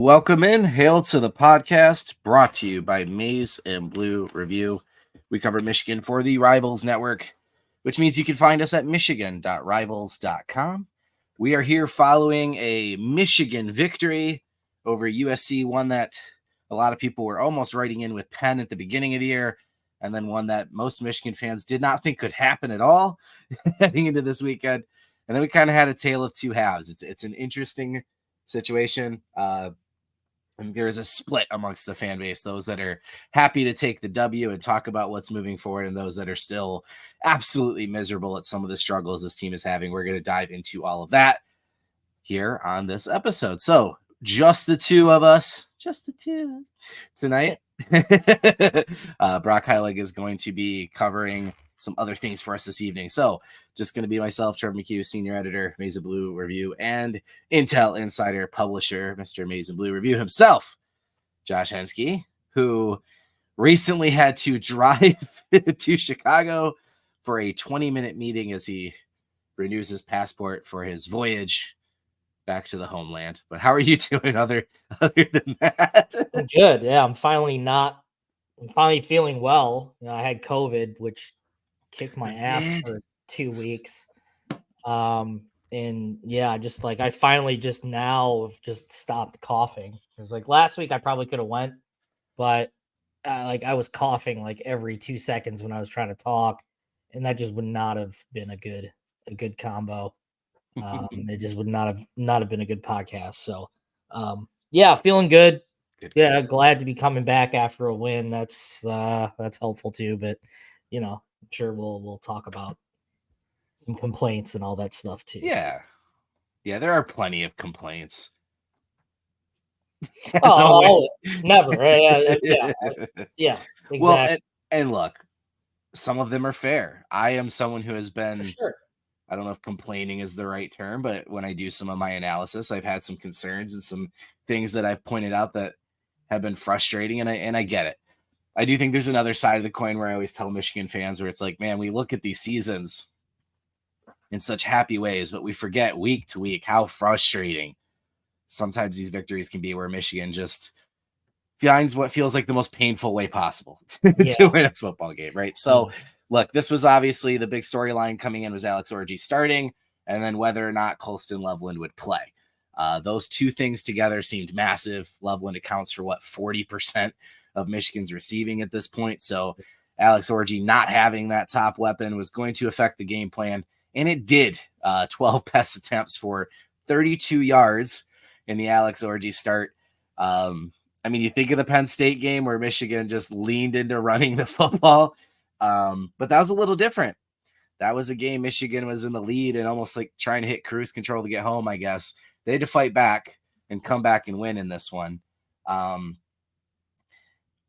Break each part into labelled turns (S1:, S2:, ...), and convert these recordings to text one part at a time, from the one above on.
S1: Welcome in. Hail to the podcast brought to you by Maize and Blue Review. We cover Michigan for the Rivals Network, which means you can find us at michigan.rivals.com. We are here following a Michigan victory over USC, one that a lot of people were almost writing in with Penn at the beginning of the year, and then one that most Michigan fans did not think could happen at all heading into this weekend. And then we kind of had a tale of two halves. It's an interesting situation. And there is a split amongst the fan base, those that are happy to take the W and talk about what's moving forward, and those that are still absolutely miserable at some of the struggles this team is having. We're going to dive into all of that here on this episode. So just the two of us, just the two tonight. Brock Heilig is going to be covering some other things for us this evening. So just going to be myself, Trevor McCue, senior editor, Maize and Blue Review, and Intel Insider publisher, Mr. Maize and Blue Review himself, Josh Henschke, who recently had to drive to Chicago for a 20-minute meeting as he renews his passport for his voyage back to the homeland. But how are you doing other than that?
S2: I'm good. Yeah, I'm finally feeling well. I had COVID, which kicked my ass for 2 weeks. And yeah, I finally just stopped coughing. It was like last week I probably could have went, but I was coughing like every 2 seconds when I was trying to talk, and that just would not have been a good combo. It just would not have been a good podcast. So yeah, feeling good. Yeah, glad to be coming back after a win. That's helpful too. But I'm sure we'll talk about some complaints and all that stuff too.
S1: Yeah, there are plenty of complaints.
S2: Never. Yeah, exactly.
S1: Well, and look, some of them are fair. I am someone who has been.
S2: Sure.
S1: I don't know if complaining is the right term, but when I do some of my analysis, I've had some concerns and some things that I've pointed out that have been frustrating, and I get it. I do think there's another side of the coin where I always tell Michigan fans where it's like, man, we look at these seasons in such happy ways, but we forget week to week how frustrating sometimes these victories can be, where Michigan just finds what feels like the most painful way possible to win a football game, right? So look, this was obviously the big storyline coming in was Alex Orji starting, and then whether or not Colston Loveland would play. Those two things together seemed massive. Loveland accounts for 40% of Michigan's receiving at this point. So Alex Orji not having that top weapon was going to affect the game plan, and it did. 12 pass attempts for 32 yards in the Alex Orji start. I mean, you think of the Penn State game where Michigan just leaned into running the football, but that was a little different. That was a game Michigan was in the lead and almost like trying to hit cruise control to get home, I guess. They had to fight back and come back and win in this one.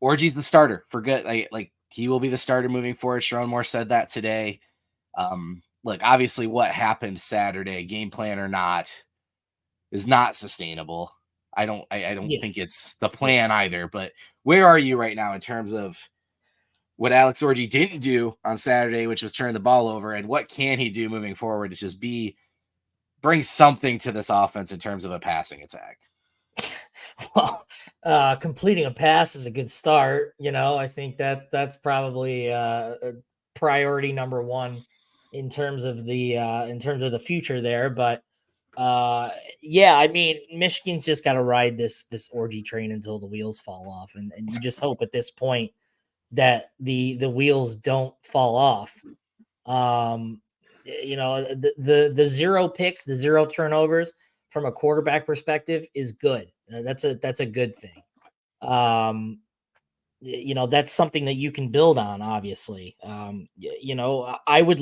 S1: Orji's the starter for good. Like he will be the starter moving forward. Sharon Moore said that today. Look, obviously what happened Saturday, game plan or not, is not sustainable. I don't think it's the plan either, but where are you right now in terms of what Alex Orji didn't do on Saturday, which was turn the ball over, and what can he do moving forward to just bring something to this offense in terms of a passing attack?
S2: Well, completing a pass is a good start. I think that's probably priority number one in terms of the future there. But yeah, I mean, Michigan's just got to ride this Orji train until the wheels fall off, and you just hope at this point that the wheels don't fall off. The 0 picks, the 0 turnovers from a quarterback perspective is good. That's a good thing. That's something that you can build on, obviously. I would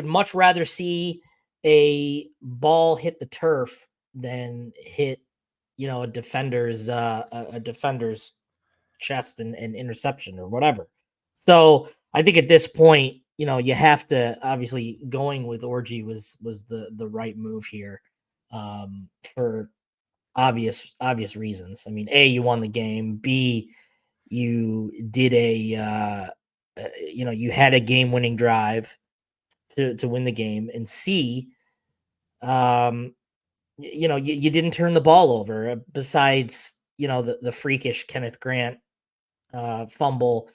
S2: much rather see a ball hit the turf than hit, a defender's chest and interception or whatever. So I think at this point, you have to, obviously going with Orji was the right move here, for obvious reasons. I mean, A, you won the game. B, you did you had a game-winning drive to win the game. And C, you didn't turn the ball over besides, the freakish Kenneth Grant fumble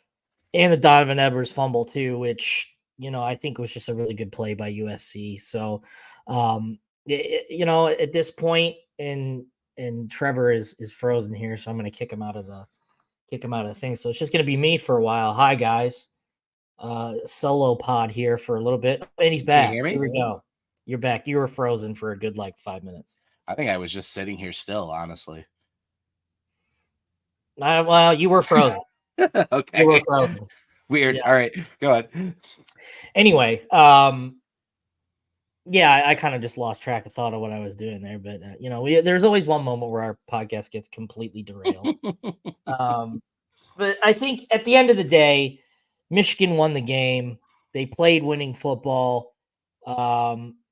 S2: and the Donovan Edwards fumble too, which, I think was just a really good play by USC. So, at this point, and Trevor is frozen here, so I'm going to kick him out of the thing. So it's just going to be me for a while. Hi guys, solo pod here for a little bit, and he's
S1: Can you
S2: back.
S1: hear me?
S2: Here we go. You're back. You were frozen for a good 5 minutes.
S1: I think I was just sitting here still, honestly.
S2: Well, you were frozen.
S1: Okay.
S2: You were frozen.
S1: Weird.
S2: Yeah.
S1: All right, go ahead.
S2: Anyway, yeah, I kind of just lost track of thought of what I was doing there, but there's always one moment where our podcast gets completely derailed. But I think at the end of the day, Michigan won the game. They played winning football.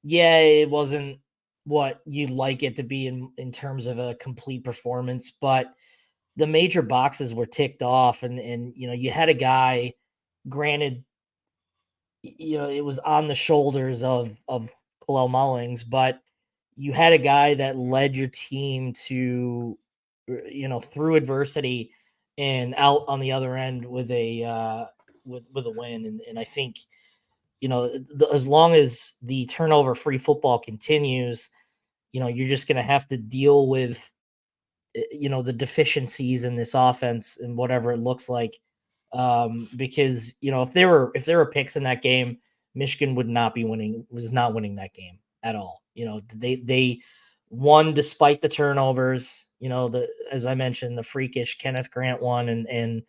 S2: Yeah, it wasn't what you'd like it to be in terms of a complete performance, but the major boxes were ticked off, and you had a guy, granted, it was on the shoulders of Kalel Mullings, but you had a guy that led your team to, through adversity and out on the other end with a with a win. And I think, as long as the turnover free football continues, you're just going to have to deal with, the deficiencies in this offense and whatever it looks like. Because if there were picks in that game, Michigan was not winning that game at all. They won despite the turnovers. As I mentioned, the freakish Kenneth Grant one, and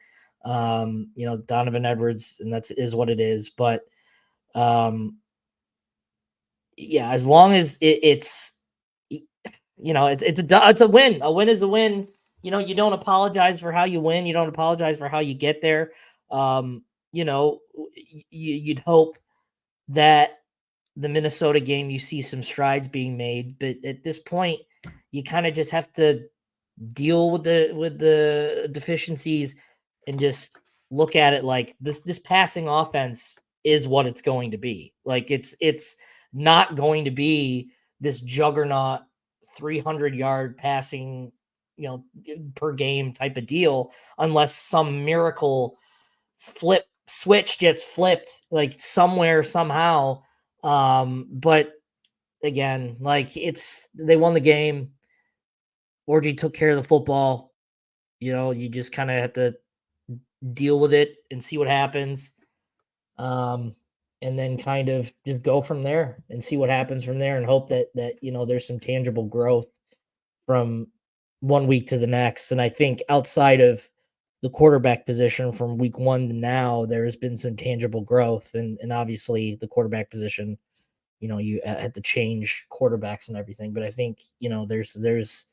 S2: Donovan Edwards, and is what it is. But yeah, as long as it's it's a win. A win is a win. You don't apologize for how you win. You don't apologize for how you get there. You'd hope that the Minnesota game, you see some strides being made, but at this point, you kind of just have to deal with the deficiencies and just look at it like this passing offense is what it's going to be. Like it's not going to be this juggernaut 300-yard passing, per game type of deal, unless some miracle switch gets flipped like somewhere, somehow. But again, they won the game. Orji took care of the football. You just kind of have to deal with it and see what happens. And then kind of just go from there and see what happens from there, and hope that there's some tangible growth from one week to the next. And I think outside of the quarterback position from week 1 to now, there has been some tangible growth, and obviously the quarterback position, you had to change quarterbacks and everything, but I think, there's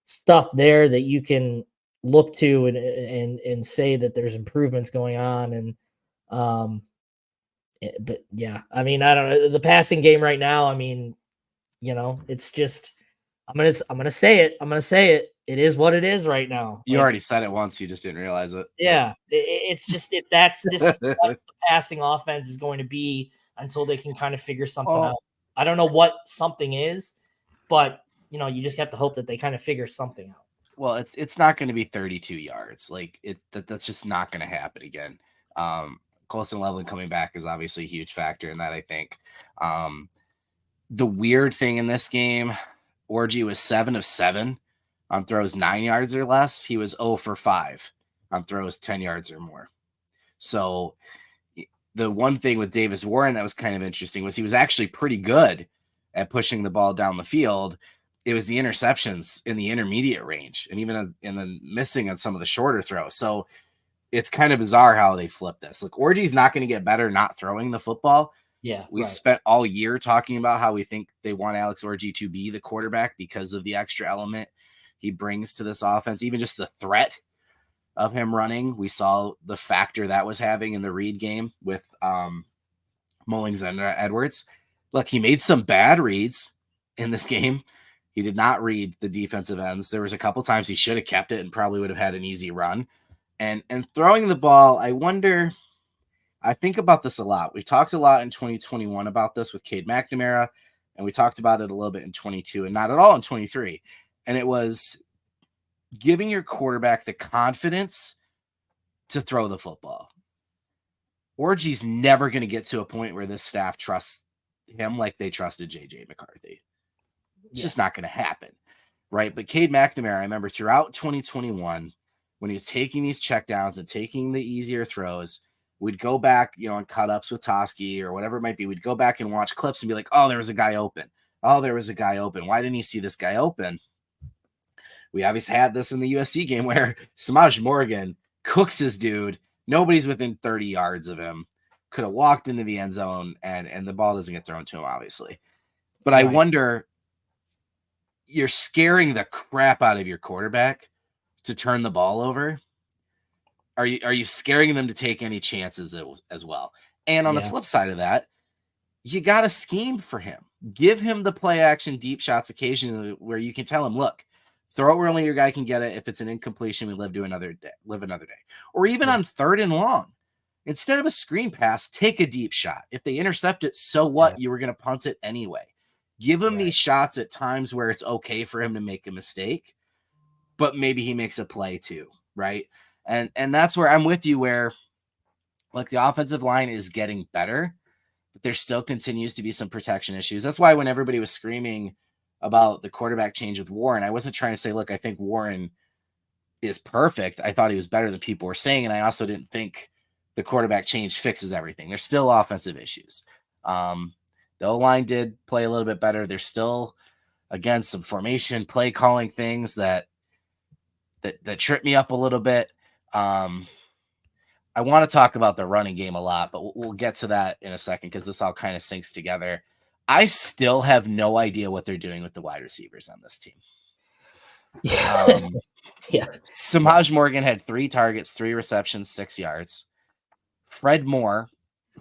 S2: stuff there that you can look to and say that there's improvements going on. And but yeah, I mean, I don't know, the passing game right now, I mean, it's just, I'm gonna say it. It is what it is right now.
S1: You already said it once, you just didn't realize it.
S2: Yeah, it's just this is what the passing offense is going to be until they can kind of figure something out. I don't know what something is, but you just have to hope that they kind of figure something out.
S1: Well, it's not going to be 32 yards. Like that's just not going to happen again. Colson Loveland coming back is obviously a huge factor in that, I think. The weird thing in this game, Orji was 7 of 7 on throws 9 yards or less. He was 0 for 5 on throws 10 yards or more. So the one thing with Davis Warren that was kind of interesting was he was actually pretty good at pushing the ball down the field. It was the interceptions in the intermediate range, and even in the missing on some of the shorter throws. So it's kind of bizarre how they flip this. Like, Orji's not going to get better not throwing the football.
S2: Yeah,
S1: we spent all year talking about how we think they want Alex Orji to be the quarterback because of the extra element he brings to this offense. Even just the threat of him running, we saw the factor that was having in the Reed game with Mullings and Edwards. Look, he made some bad reads in this game. He did not read the defensive ends. There was a couple times he should have kept it and probably would have had an easy run. And throwing the ball, I think about this a lot. We talked a lot in 2021 about this with Cade McNamara. And we talked about it a little bit in 22 and not at all in 23. And it was giving your quarterback the confidence to throw the football. Orji's never going to get to a point where this staff trusts him like they trusted JJ McCarthy. It's just not going to happen, right? But Cade McNamara, I remember throughout 2021, when he was taking these checkdowns and taking the easier throws, we'd go back, on cut-ups with Toski or whatever it might be. We'd go back and watch clips and be like, oh, there was a guy open. Oh, there was a guy open. Why didn't he see this guy open? We obviously had this in the USC game where Samaj Morgan cooks his dude. Nobody's within 30 yards of him. Could have walked into the end zone, and the ball doesn't get thrown to him, obviously. But I wonder, you're scaring the crap out of your quarterback to turn the ball over. Are you scaring them to take any chances as well? And on the flip side of that, you got to scheme for him. Give him the play action deep shots occasionally where you can tell him, look, throw it where only your guy can get it. If it's an incompletion, we live another day. Or even on 3rd and long. Instead of a screen pass, take a deep shot. If they intercept it, so what? You were going to punt it anyway. Give him these shots at times where it's okay for him to make a mistake, but maybe he makes a play too, right? And that's where I'm with you, where like the offensive line is getting better, but there still continues to be some protection issues. That's why when everybody was screaming about the quarterback change with Warren, I wasn't trying to say, look, I think Warren is perfect. I thought he was better than people were saying, and I also didn't think the quarterback change fixes everything. There's still offensive issues. The O-line did play a little bit better. There's still, again, some formation, play calling things that trip me up a little bit. I want to talk about the running game a lot, but we'll get to that in a second because this all kind of syncs together. I still have no idea what they're doing with the wide receivers on this team. Samaj Morgan had 3 targets, 3 receptions, 6 yards. Fred Moore,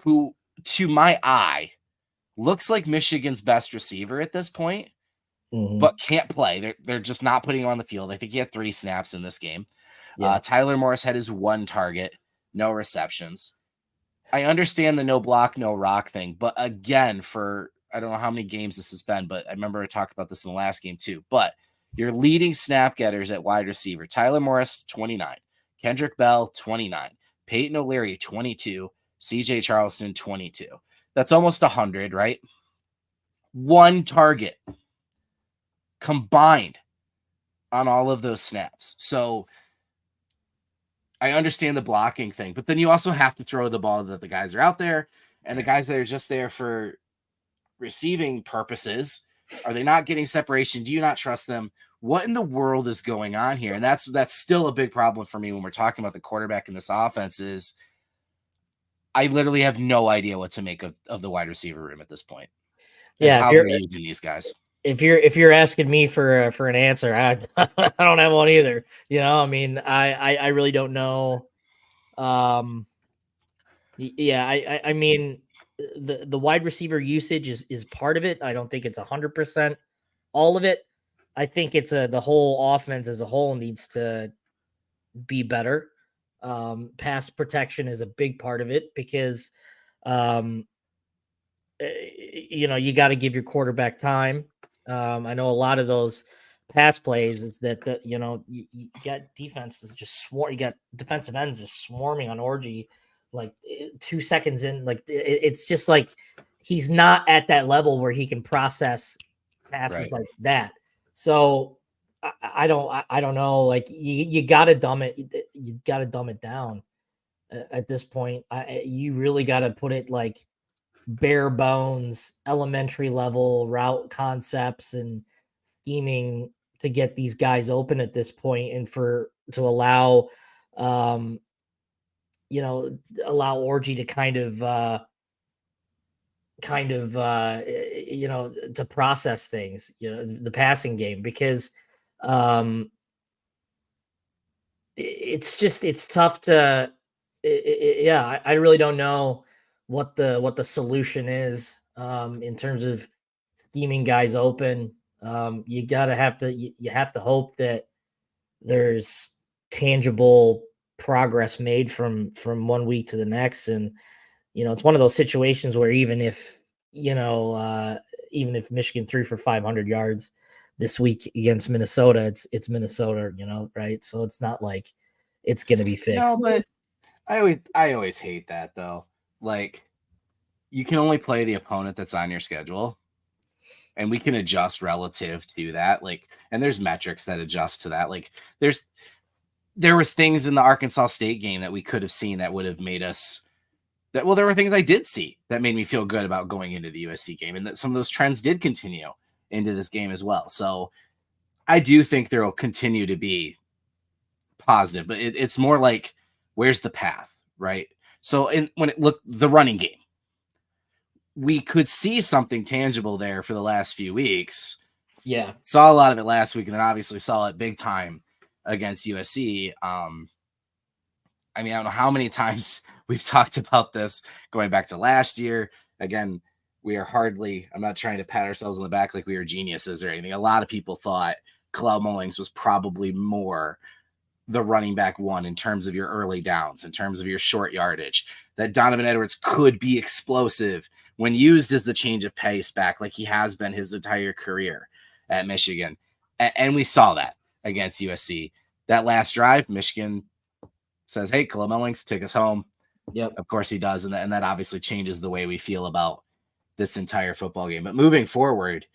S1: who to my eye looks like Michigan's best receiver at this point, but can't play. They're just not putting him on the field. I think he had 3 snaps in this game. Tyler Morris had his 1 target, no receptions. I understand the no block, no rock thing, but again, for I don't know how many games this has been, but I remember I talked about this in the last game too. But your leading snap getters at wide receiver, Tyler Morris, 29, Kendrick Bell, 29, Peyton O'Leary, 22, CJ Charleston, 22. That's almost 100, right? 1 target combined on all of those snaps. So I understand the blocking thing, but then you also have to throw the ball that the guys are out there, and the guys that are just there for receiving purposes, are they not getting separation? Do you not trust them? What in the world is going on here? And that's still a big problem for me when we're talking about the quarterback in this offense. Is I literally have no idea what to make of the wide receiver room at this point. How they're using these guys.
S2: If you're asking me for an answer, I don't have one either. I mean, I really don't know. I mean, the wide receiver usage is part of it. I don't think it's 100% all of it. I think it's the whole offense as a whole needs to be better. Pass protection is a big part of it because, you got to give your quarterback time. I know a lot of those pass plays is that you got defenses just you got defensive ends just swarming on Orji, like 2 seconds in, like it's just like he's not at that level where he can process passes like that. So I don't know. Like you got to dumb it. You got to dumb it down at this point. You really got to put it like bare bones, elementary level route concepts and scheming to get these guys open at this point, and to allow, allow Orji to to process things, the passing game, because it's tough to, I really don't know what the solution is in terms of scheming guys open. You have to hope that there's tangible progress made from 1 week to the next. And, it's one of those situations where even if, even if Michigan threw for 500 yards this week against Minnesota, it's Minnesota, right? So it's not like it's going to be fixed.
S1: No, but I always hate that though. Like, you can only play the opponent that's on your schedule, and we can adjust relative to that. Like, and there's metrics that adjust to that. Like, there was things in the Arkansas State game that we could have seen that would have made us that. Well, there were things I did see that made me feel good about going into the USC game, and that some of those trends did continue into this game as well. So I do think there will continue to be positive, but it's more like, where's the path, right? So when it looked the running game, we could see something tangible there for the last few weeks.
S2: Yeah.
S1: Saw a lot of it last week, and then obviously saw it big time against USC. I mean, I don't know how many times we've talked about this going back to last year. Again, we are hardly, I'm not trying to pat ourselves on the back like we are geniuses or anything. A lot of people thought Kalel Mullings was probably more the running back one in terms of your early downs, in terms of your short yardage, that Donovan Edwards could be explosive when used as the change of pace back like he has been his entire career at Michigan. And we saw that against USC. That last drive, Michigan says, hey, Kalel Mullings, take us home.
S2: Yep.
S1: Of course he does. And that obviously changes the way we feel about this entire football game. But moving forward,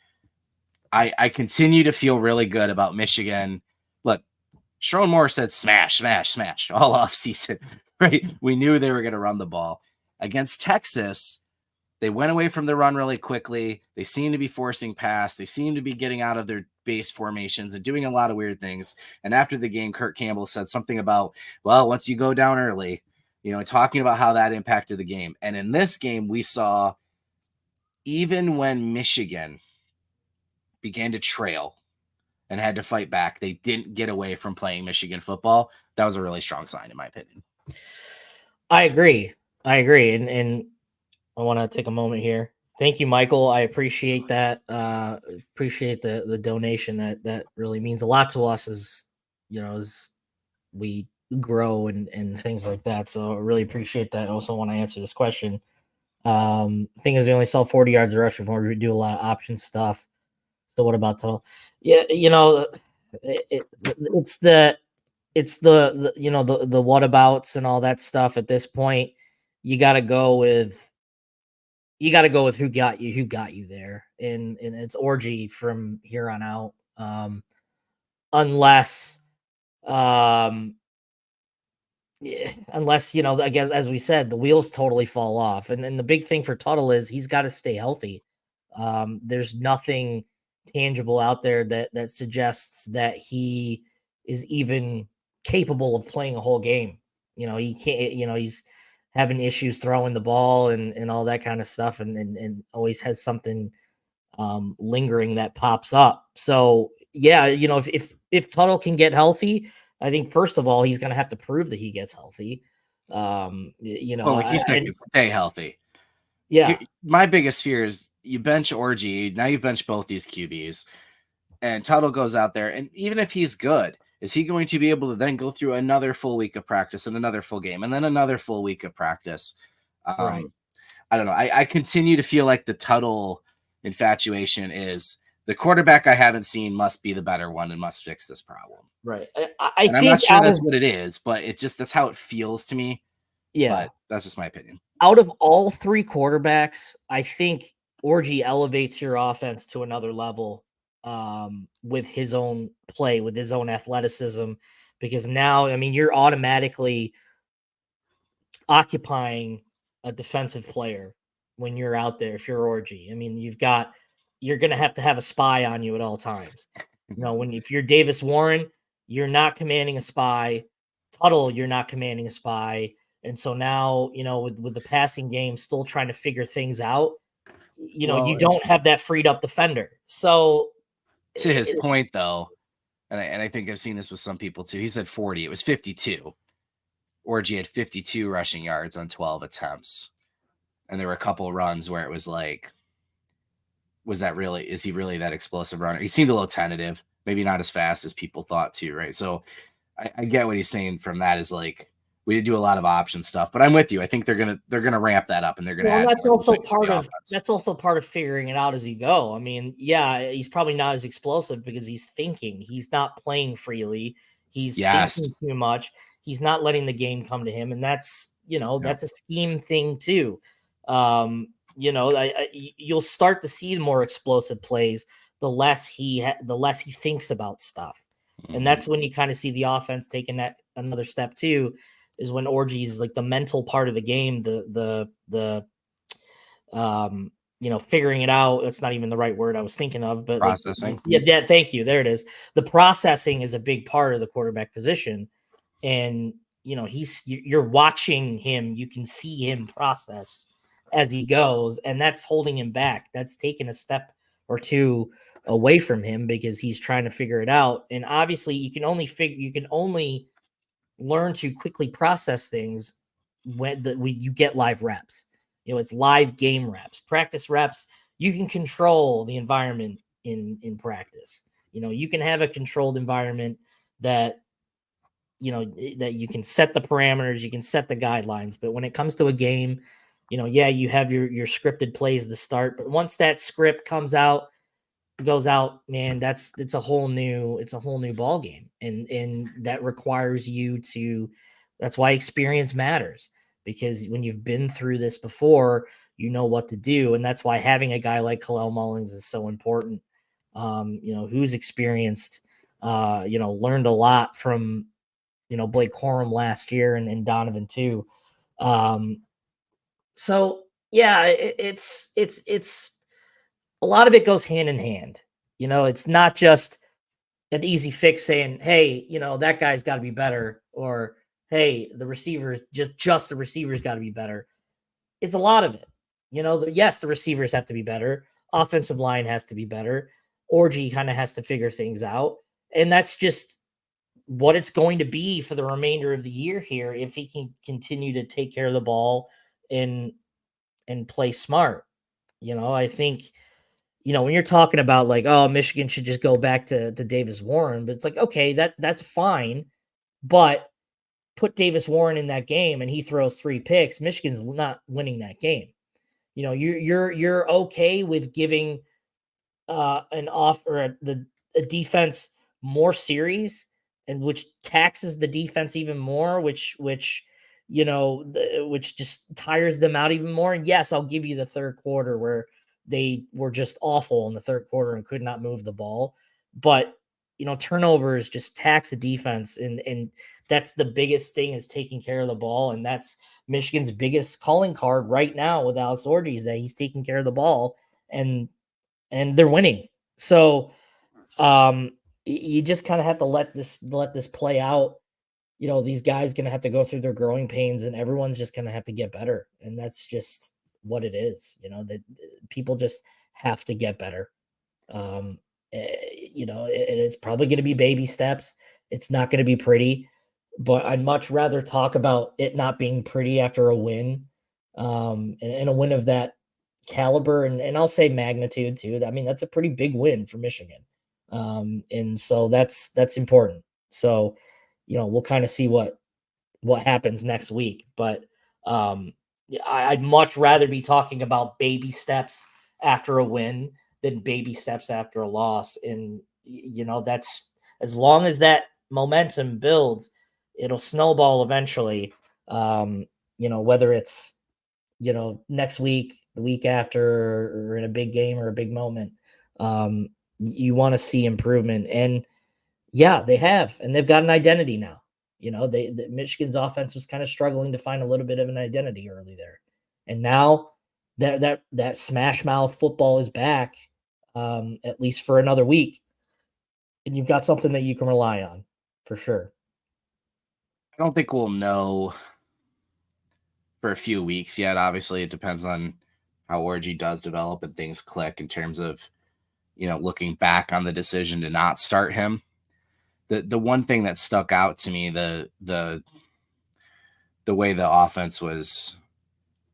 S1: I continue to feel really good about Michigan. Look, Sharon Moore said smash, smash, smash all offseason, right? We knew they were going to run the ball. Against Texas, they went away from the run really quickly. They seem to be forcing pass. They seem to be getting out of their base formations and doing a lot of weird things. And after the game, Kurt Campbell said something about, well, once you go down early, talking about how that impacted the game. And in this game, we saw, even when Michigan began to trail and had to fight back, they didn't get away from playing Michigan football. That was a really strong sign, in my opinion.
S2: I agree. And I want to take a moment here. Thank you, Michael. I appreciate that. Appreciate the donation. That really means a lot to us as we grow and things like that. So I really appreciate that. I also want to answer this question. Thing is, we only saw 40 yards of rushing before we do a lot of option stuff. So what about total? Yeah, it's the whatabouts and all that stuff. At this point, you got to go with who got you there, and it's Orji from here on out. Unless again, as we said, the wheels totally fall off, and the big thing for Tuttle is he's got to stay healthy. There's nothing tangible out there that suggests that he is even capable of playing a whole game. He can't. He's having issues throwing the ball and all that kind of stuff, and always has something lingering that pops up. So yeah, if Tuttle can get healthy, I think first of all he's going to have to prove that he gets healthy.
S1: Well, like you said, stay healthy.
S2: Yeah,
S1: my biggest fear is you bench Orji. Now you've benched both these QBs, and Tuttle goes out there, and even if he's good, is he going to be able to then go through another full week of practice and another full game and then another full week of practice?
S2: Right.
S1: I don't know. I continue to feel like the Tuttle infatuation is the quarterback I haven't seen must be the better one and must fix this problem.
S2: Right.
S1: I'm not sure that's what it is, but that's how it feels to me.
S2: Yeah.
S1: But that's just my opinion.
S2: Out of all three quarterbacks, I think Orji elevates your offense to another level with his own play, with his own athleticism, because now, you're automatically occupying a defensive player when you're out there. If you're Orji, you're going to have a spy on you at all times. If you're Davis Warren, you're not commanding a spy. Tuttle, you're not commanding a spy. And so now, with the passing game still trying to figure things out, you don't have that freed up defender. So
S1: to his point, though, and I think I've seen this with some people too, he said 40. It was 52. Orji had 52 rushing yards on 12 attempts. And there were a couple of runs where it was like, is he really that explosive runner? He seemed a little tentative, maybe not as fast as people thought too, right? So I get what he's saying from that is like, we did do a lot of option stuff. But I'm with you. I think they're gonna ramp that up, and they're gonna add
S2: that's
S1: more
S2: also
S1: instincts to
S2: part
S1: the
S2: of
S1: offense.
S2: figuring it out as you go. I mean, yeah, he's probably not as explosive because he's thinking. He's not playing freely. He's thinking too much. He's not letting the game come to him, and that's that's a scheme thing too. You'll start to see more explosive plays the less he thinks about stuff, and that's when you kind of see the offense taking that another step too. Is when Orji is like the mental part of the game, figuring it out. That's not even the right word I was thinking of, but
S1: Processing.
S2: yeah, thank you. There it is. The processing is a big part of the quarterback position, and you're watching him. You can see him process as he goes, and that's holding him back. That's taking a step or two away from him because he's trying to figure it out. And obviously, you can only learn to quickly process things when you get live reps. It's live game reps, practice reps. You can control the environment in practice. You can have a controlled environment that that you can set the parameters, you can set the guidelines. But when it comes to a game, yeah, you have your scripted plays to start. But once that script goes out, man, it's a whole new ball game, and that requires you to. That's why experience matters, because when you've been through this before, you know what to do, and that's why having a guy like Kalel Mullings is so important. Who's experienced, learned a lot from Blake Corum last year and Donovan too. So yeah, it's a lot of it goes hand in hand. It's not just an easy fix saying, hey, that guy's got to be better, or hey, the receivers, just the receivers got to be better. It's a lot of it. Yes, the receivers have to be better. Offensive line has to be better. Orji kind of has to figure things out. And that's just what it's going to be for the remainder of the year here if he can continue to take care of the ball and play smart. I think when you're talking about like, oh, Michigan should just go back to Davis Warren, but it's like, okay, that's fine, but put Davis Warren in that game and he throws 3 picks, Michigan's not winning that game. You're okay with giving a defense more series, and which taxes the defense even more, which just tires them out even more. And yes, I'll give you the third quarter where they were just awful in the third quarter and could not move the ball. But turnovers just tax the defense, and that's the biggest thing, is taking care of the ball. And that's Michigan's biggest calling card right now with Alex Orji, is that he's taking care of the ball, and they're winning. So you just kind of have to let this play out. These guys going to have to go through their growing pains, and everyone's just going to have to get better. And that's just what it is. That people just have to get better. It's probably going to be baby steps. It's not going to be pretty, but I'd much rather talk about it not being pretty after a win, and a win of that caliber, and I'll say magnitude too. I mean, that's a pretty big win for Michigan. And so that's important. So, we'll kind of see what happens next week, but I'd much rather be talking about baby steps after a win than baby steps after a loss. And that's, as long as that momentum builds, it'll snowball eventually. Whether it's next week, the week after, or in a big game or a big moment, you want to see improvement. And yeah, they have, and they've got an identity now. Michigan's offense was kind of struggling to find a little bit of an identity early there, and now that smash mouth football is back, at least for another week, and you've got something that you can rely on for sure.
S1: I don't think we'll know for a few weeks yet. Obviously, it depends on how Orji does develop and things click in terms of, looking back on the decision to not start him. The one thing that stuck out to me, the way the offense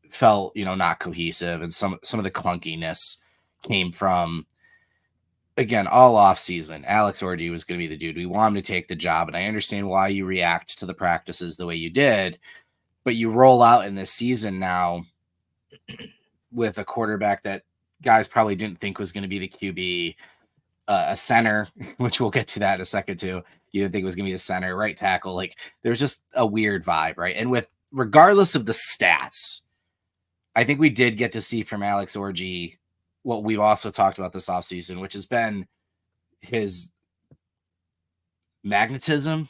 S1: felt, not cohesive, and some of the clunkiness came from again, all off season, Alex Orji was going to be the dude. We want him to take the job, and I understand why you react to the practices the way you did, but you roll out in this season now with a quarterback that guys probably didn't think was going to be the QB, a center, which we'll get to that in a second too. You didn't think it was going to be the center, right tackle. Like there's just a weird vibe, right? And with regardless of the stats, I think we did get to see from Alex Orji what we've also talked about this offseason, which has been his magnetism,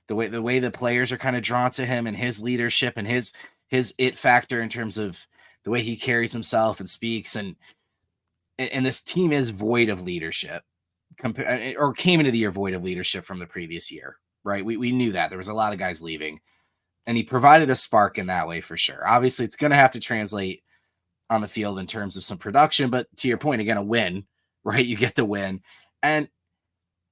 S1: the way the players are kind of drawn to him and his leadership and his it factor in terms of the way he carries himself and speaks, and this team is void of leadership or came into the year void of leadership from the previous year, right? We knew that there was a lot of guys leaving, and he provided a spark in that way for sure. Obviously it's going to have to translate on the field in terms of some production, but to your point, again, a win, right? You get the win. And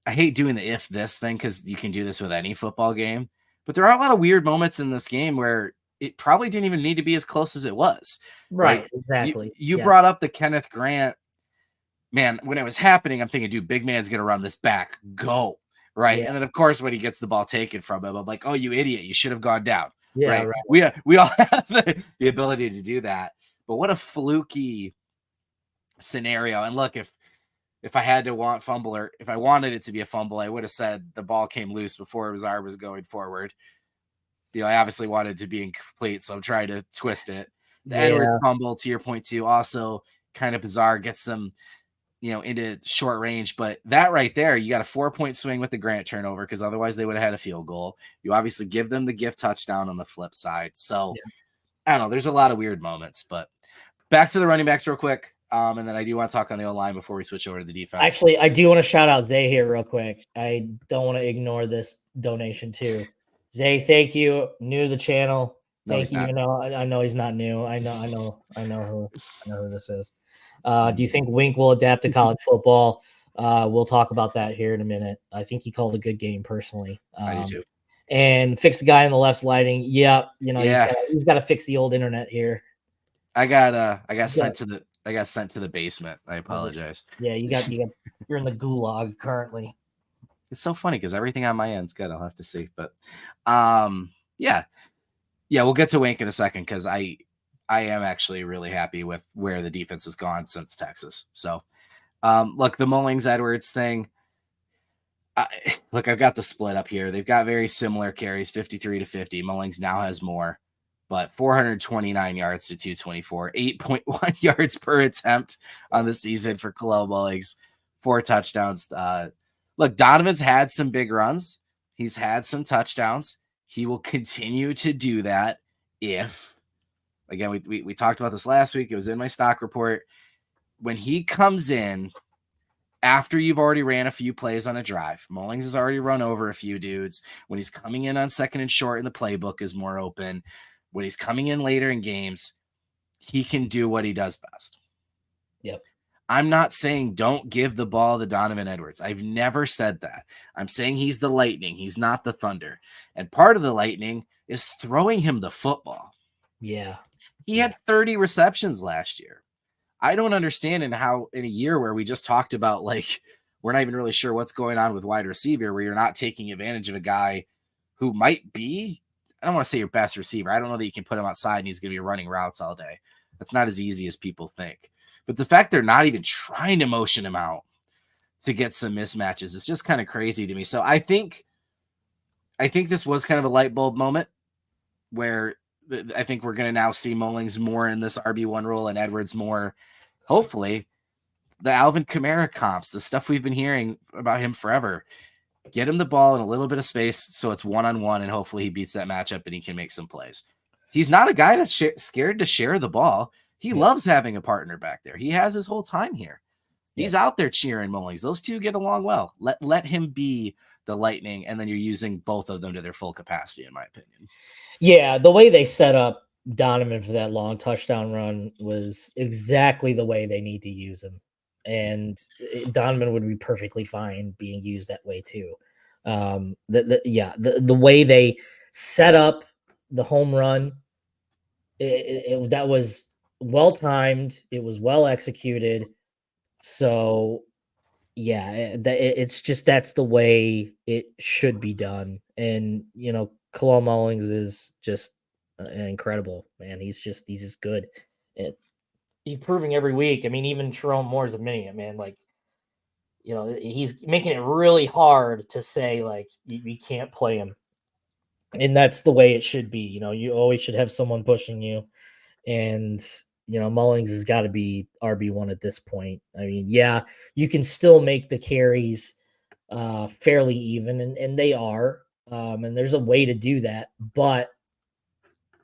S1: I hate doing the if this thing because you can do this with any football game, but there are a lot of weird moments in this game where it probably didn't even need to be as close as it was.
S2: Right.
S1: Like
S2: Exactly.
S1: you brought up the Kenneth Grant, man, when it was happening, I'm thinking, dude, big man's going to run this back, go. Right.
S2: Yeah.
S1: And then of course, when he gets the ball taken from him, I'm like, oh, you idiot. You should have gone down.
S2: Yeah.
S1: Right.
S2: Right.
S1: We all have the ability to do that, but what a fluky scenario. And look, if I had to want fumble, or if I wanted it to be a fumble, I would have said the ball came loose before his arm was going forward. I obviously wanted it to be incomplete, so I'm trying to twist it. The Edwards fumble, to your point too, also kind of bizarre, gets them, into short range. But that right there, you got a 4-point swing with the Grant turnover because otherwise they would have had a field goal. You obviously give them the gift touchdown on the flip side. So I don't know. There's a lot of weird moments, but back to the running backs real quick. And then I do want to talk on the O-line before we switch over to the defense.
S2: Actually, I do want to shout out Zay here real quick. I don't want to ignore this donation too. Zay, thank you. New to the channel. Thank you. I know he's not new. I know who this is. Do you think Wink will adapt to college football? We'll talk about that here in a minute. I think he called a good game personally.
S1: I do too.
S2: And fix the guy on the left sliding. Yeah, he's got to fix the old internet here.
S1: I got sent to the basement. I apologize.
S2: Yeah, you're in the gulag currently.
S1: It's so funny because everything on my end's good. I'll have to see, but yeah, we'll get to Wink in a second because I am actually really happy with where the defense has gone since Texas. So, look, the Mullings Edwards thing. Look, I've got the split up here. They've got very similar carries, 53 to 50. Mullings now has more, but 429 yards to 224, 8.1 yards per attempt on the season for Kalel Mullings, 4 touchdowns. Look, Donovan's had some big runs. He's had some touchdowns. He will continue to do that if, again, we talked about this last week. It was in my stock report. When he comes in after you've already ran a few plays on a drive, Mullings has already run over a few dudes. When he's coming in on second and short and the playbook is more open, when he's coming in later in games, he can do what he does best.
S2: Yep.
S1: I'm not saying don't give the ball to Donovan Edwards. I've never said that. I'm saying he's the lightning. He's not the thunder. And part of the lightning is throwing him the football.
S2: Yeah.
S1: He had 30 receptions last year. I don't understand in a year where we just talked about, like, we're not even really sure what's going on with wide receiver, where you're not taking advantage of a guy who might be, I don't want to say your best receiver. I don't know that you can put him outside and he's going to be running routes all day. That's not as easy as people think. But the fact they're not even trying to motion him out to get some mismatches is just kind of crazy to me. So I think this was kind of a light bulb moment where I think we're going to now see Mullings more in this RB1 role and Edwards more, hopefully, the Alvin Kamara comps, the stuff we've been hearing about him forever. Get him the ball in a little bit of space so it's one-on-one, and hopefully he beats that matchup and he can make some plays. He's not a guy that's scared to share the ball. He loves having a partner back there. He has his whole time here. He's out there cheering Mullings. Those two get along well. Let him be the lightning, and then you're using both of them to their full capacity, in my opinion.
S2: Yeah, the way they set up Donovan for that long touchdown run was exactly the way they need to use him. And Donovan would be perfectly fine being used that way too. The way they set up the home run, that was well timed. It was well executed. So Yeah, it's just that's the way it should be done. And Kalel Mullings is just incredible, man. He's just good. It, he's proving every week. I mean, even Sharon Moore's a mini, man. Like, he's making it really hard to say like you can't play him, and that's the way it should be. You always should have someone pushing you, and Mullings has got to be RB1 at this point. I mean, yeah, you can still make the carries fairly even, and they are, and there's a way to do that, but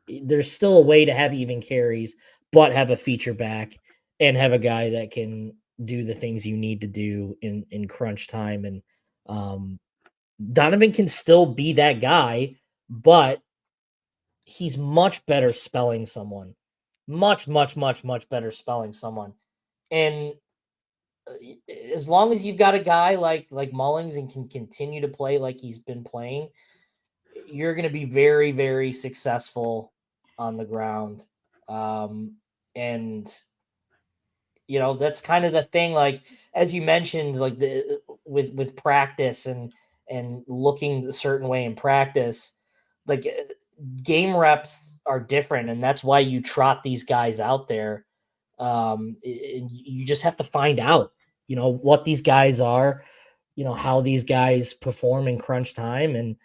S2: there's still a way to have even carries, but have a feature back and have a guy that can do the things you need to do in crunch time. And um, Donovan can still be that guy, but he's much better spelling someone. Much, much, much, much better spelling someone. And as long as you've got a guy like Mullings and can continue to play like he's been playing, you're going to be very, very successful on the ground. And that's kind of the thing. Like as you mentioned, like with practice and looking a certain way in practice, like game reps are different, and that's why you trot these guys out there. And you just have to find out, what these guys are, how these guys perform in crunch time, and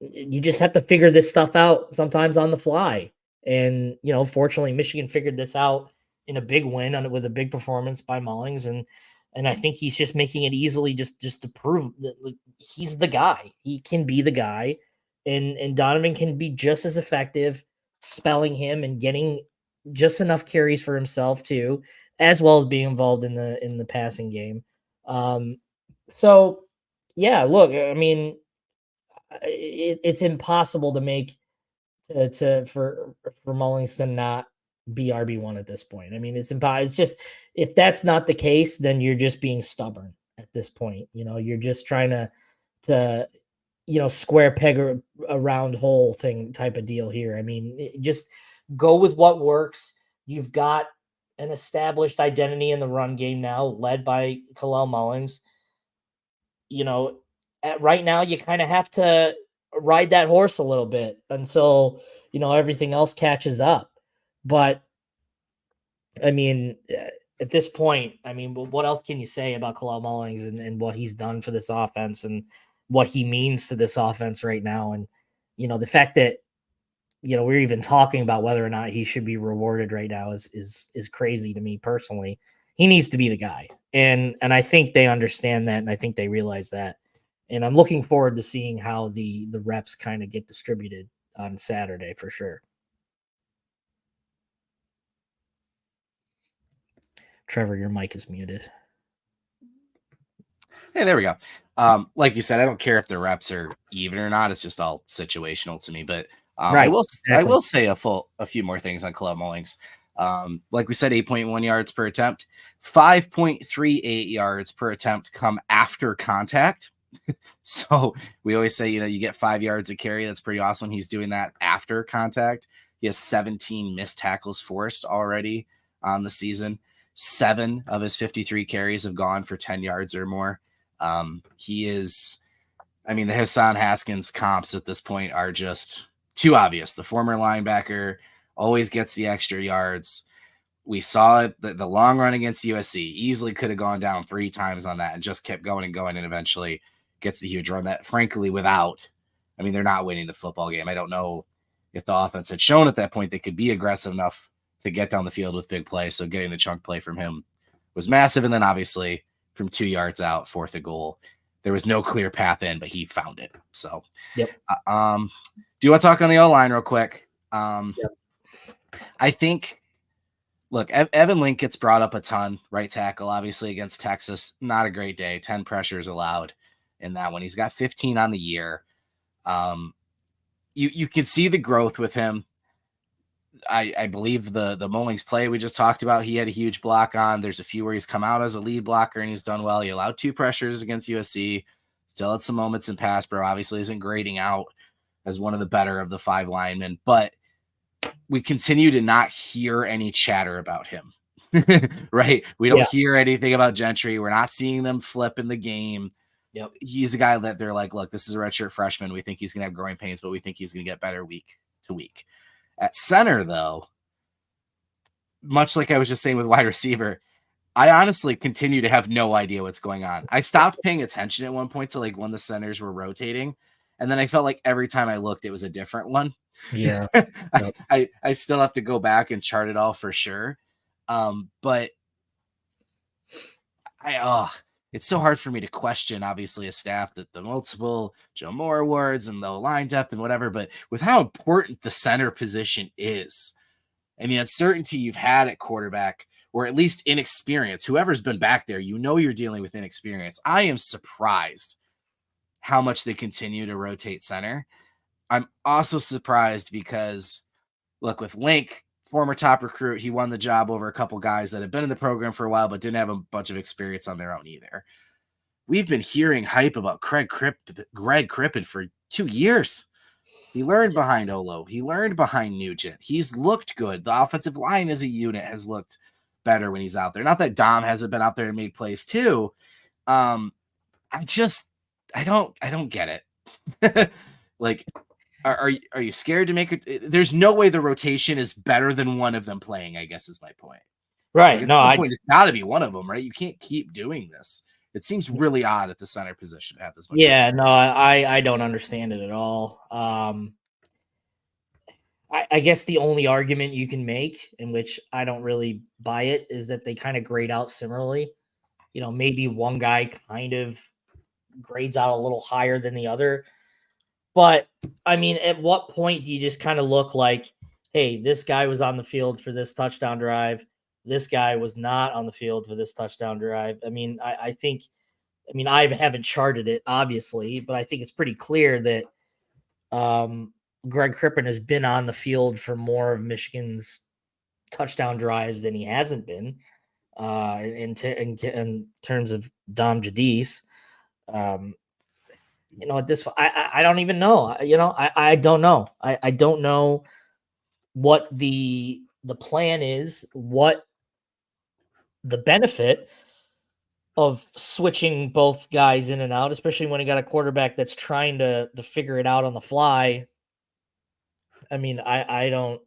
S2: you just have to figure this stuff out sometimes on the fly. And fortunately, Michigan figured this out in a big win with a big performance by Mullings, and I think he's just making it easily just to prove that like, he's the guy. He can be the guy, and Donovan can be just as effective spelling him and getting just enough carries for himself too, as well as being involved in the passing game. So yeah, look, I mean, it's impossible to make for Mullings to not be RB1 at this point. I mean, it's impossible. It's just if that's not the case, then you're just being stubborn at this point. You're just trying to square peg a round hole thing type of deal here. I mean, just go with what works. You've got an established identity in the run game now, led by Kalel Mullings. Right now you kind of have to ride that horse a little bit until everything else catches up. But I mean, at this point, I mean, what else can you say about Kalel Mullings and what he's done for this offense and what he means to this offense right now? And the fact that we're even talking about whether or not he should be rewarded right now is crazy to me personally. He needs to be the guy, and I think they understand that, and I think they realize that. And I'm looking forward to seeing how the reps kind of get distributed on Saturday for sure. Trevor, your mic is muted.
S1: Hey, there we go. Like you said, I don't care if the reps are even or not. It's just all situational to me. But
S2: Right,
S1: I will
S2: exactly.
S1: say a few more things on Kalel Mullings. Like we said, 8.1 yards per attempt, 5.38 yards per attempt come after contact. So we always say, you get 5 yards a carry. That's pretty awesome. He's doing that after contact. He has 17 missed tackles forced already on the season. 7 of his 53 carries have gone for 10 yards or more. He is, I mean, the Hassan Haskins comps at this point are just too obvious. The former linebacker always gets the extra yards. We saw it, the long run against USC easily could have gone down 3 times on that and just kept going and going and eventually gets the huge run that, frankly, I mean, they're not winning the football game. I don't know if the offense had shown at that point they could be aggressive enough to get down the field with big plays. So getting the chunk play from him was massive. And then obviously from 2 yards out, 4th and goal, there was no clear path in, but he found it. So,
S2: Yep.
S1: Do you want to talk on the O-line real quick?
S2: Yep.
S1: I think, look, Evan Link gets brought up a ton, right tackle, obviously against Texas. Not a great day. 10 pressures allowed in that one. He's got 15 on the year. You can see the growth with him. I believe the Mullings play we just talked about, he had a huge block on. There's a few where he's come out as a lead blocker and he's done well. He allowed 2 pressures against USC. Still had some moments in pass pro. Obviously isn't grading out as one of the better of the 5 linemen, but we continue to not hear any chatter about him. Right? We don't
S2: Yeah.
S1: hear anything about Gentry. We're not seeing them flip in the game.
S2: Yep.
S1: He's a guy that they're like, look, this is a redshirt freshman. We think he's going to have growing pains, but we think he's going to get better week to week. At center, though, much like I was just saying with wide receiver, I honestly continue to have no idea what's going on. I stopped paying attention at one point to like when the centers were rotating. And then I felt like every time I looked, it was a different one.
S2: Yeah. Yep.
S1: I still have to go back and chart it all for sure. But it's so hard for me to question, obviously, a staff that the multiple Joe Moore awards and the line depth and whatever, but with how important the center position is and the uncertainty you've had at quarterback, or at least inexperience, whoever's been back there, you're dealing with inexperience. I am surprised how much they continue to rotate center. I'm also surprised because, look, with Link, former top recruit, he won the job over a couple guys that have been in the program for a while but didn't have a bunch of experience on their own either. We've been hearing hype about Greg Crippen for 2 years. He learned behind Olo. He learned behind Nugent. He's looked good. The offensive line as a unit has looked better when he's out there. Not that Dom hasn't been out there and made plays too. I don't get it. Like, are you scared to make it? There's no way the rotation is better than one of them playing, I guess is my point.
S2: Right.
S1: Like,
S2: No,
S1: at some point, it's got to be one of them, right? You can't keep doing this. It seems really odd at the center position to have this much.
S2: Yeah, no, I don't understand it at all. I guess the only argument you can make, in which I don't really buy it, is that they kind of grade out similarly. You know, maybe one guy kind of grades out a little higher than the other. But I mean, at what point do you just kind of look like, hey, this guy was on the field for this touchdown drive. This guy was not on the field for this touchdown drive. I mean, I think, I haven't charted it, obviously, but I think it's pretty clear that Greg Crippen has been on the field for more of Michigan's touchdown drives than he hasn't been in terms of Dom Jadis. At this, I don't even know. I don't know. I don't know what the plan is, what the benefit of switching both guys in and out, especially when you got a quarterback that's trying to figure it out on the fly. I mean, I don't.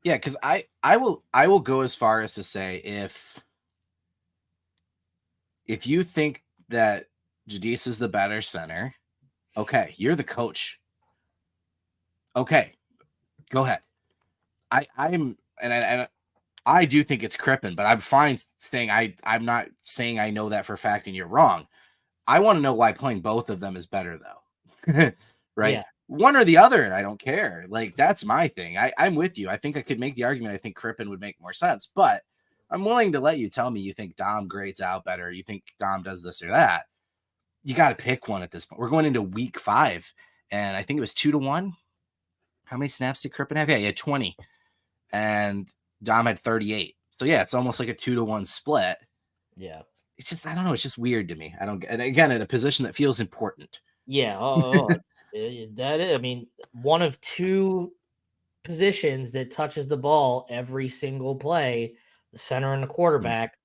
S1: Yeah, because I will go as far as to say if you think that Jadis is the better center, okay, you're the coach. Okay, go ahead. I do think it's Crippen, but I'm fine saying I'm not saying I know that for a fact and you're wrong. I want to know why playing both of them is better though. Right?
S2: Yeah.
S1: One or the other, I don't care. Like, that's my thing. I'm with you. I think I could make the argument. I think Crippen would make more sense, but I'm willing to let you tell me you think Dom grades out better. You think Dom does this or that. You got to pick one at this point. We're going into week 5, and I think it was 2-1. How many snaps did Crippen have? Yeah, he had 20, and Dom had 38. So yeah, it's almost like a 2-1 split.
S2: Yeah.
S1: It's just, I don't know. It's just weird to me. I don't. And again, at a position that feels important.
S2: Yeah. That is, I mean, one of two positions that touches the ball every single play, the center and the quarterback.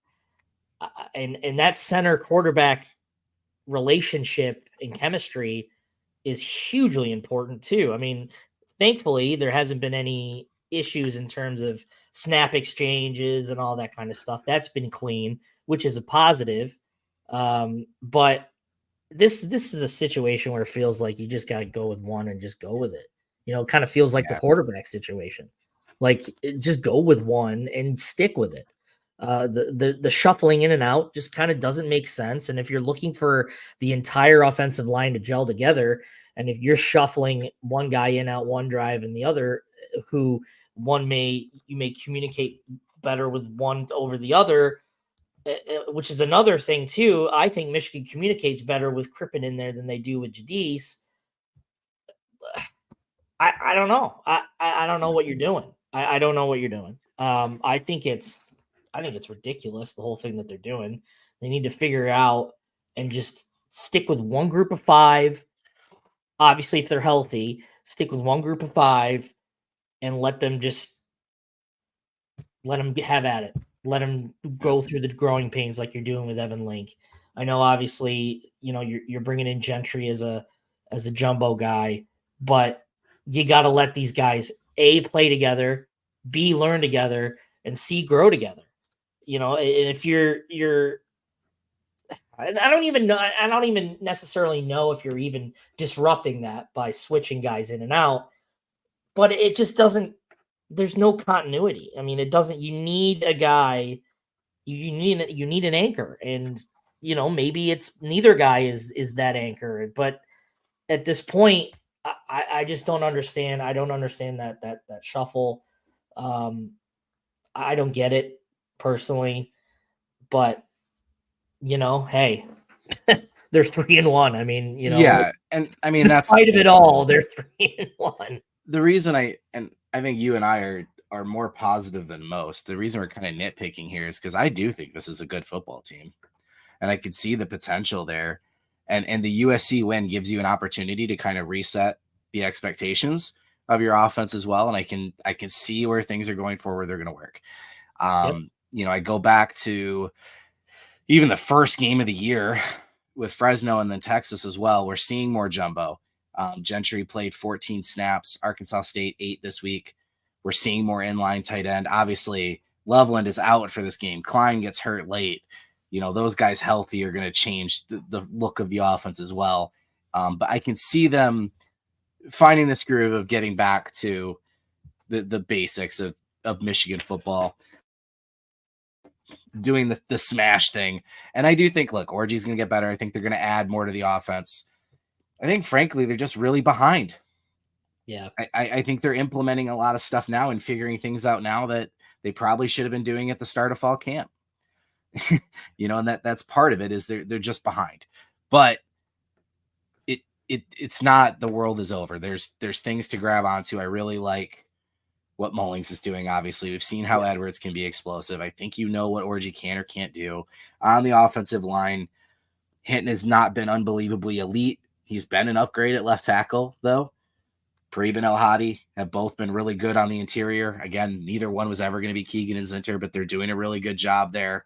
S2: And that center quarterback relationship and chemistry is hugely important too. I mean, thankfully there hasn't been any issues in terms of snap exchanges and all that kind of stuff. That's been clean, which is a positive. But this is a situation where it feels like you just got to go with one and just go with it. It kind of feels like the quarterback situation. Like, just go with one and stick with it. The shuffling in and out just kind of doesn't make sense. And if you're looking for the entire offensive line to gel together, and if you're shuffling one guy in out one drive and the other, who you may communicate better with one over the other, which is another thing too. I think Michigan communicates better with Crippen in there than they do with Jadis. I don't know. I don't know what you're doing. I don't know what you're doing. I think it's ridiculous, the whole thing that they're doing. They need to figure out and just stick with one group of 5. Obviously, if they're healthy, stick with one group of 5 and let them have at it. let him go through the growing pains like you're doing with Evan Link. I know, obviously, you're bringing in Gentry as a jumbo guy, but you got to let these guys A, play together, B, learn together, and C, grow together. And if you're I don't even necessarily know if you're even disrupting that by switching guys in and out, but it just doesn't. There's no continuity. I mean, it doesn't. You need a guy. You need an anchor, and maybe it's neither guy is that anchor. But at this point, I just don't understand. I don't understand that shuffle. I don't get it personally, but hey, they're 3-1. I mean,
S1: Yeah, and I mean
S2: despite of it all, they're 3-1.
S1: The reason I think you and I are more positive than most. The reason we're kind of nitpicking here is because I do think this is a good football team, and I could see the potential there. And the USC win gives you an opportunity to kind of reset the expectations of your offense as well. And I can see where things are going forward. They're going to work. I go back to even the first game of the year with Fresno and then Texas as well. We're seeing more jumbo. Gentry played 14 snaps, Arkansas State 8 this week. We're seeing more inline tight end. Obviously, Loveland is out for this game. Klein gets hurt late. Those guys healthy are going to change the look of the offense as well. But I can see them finding this groove of getting back to the basics of Michigan football, doing the smash thing. And I do think, look, Orji's going to get better. I think they're going to add more to the offense. I think, frankly, they're just really behind.
S2: Yeah.
S1: I think they're implementing a lot of stuff now and figuring things out now that they probably should have been doing at the start of fall camp. And that's part of it is they're just behind. But it's not the world is over. There's things to grab onto. I really like what Mullings is doing. Obviously, we've seen how Edwards can be explosive. I think what Orji can or can't do on the offensive line. Hinton has not been unbelievably elite. He's been an upgrade at left tackle, though. Preeb and El Hadi have both been really good on the interior. Again, neither one was ever going to be Keegan and Zinter, but they're doing a really good job there.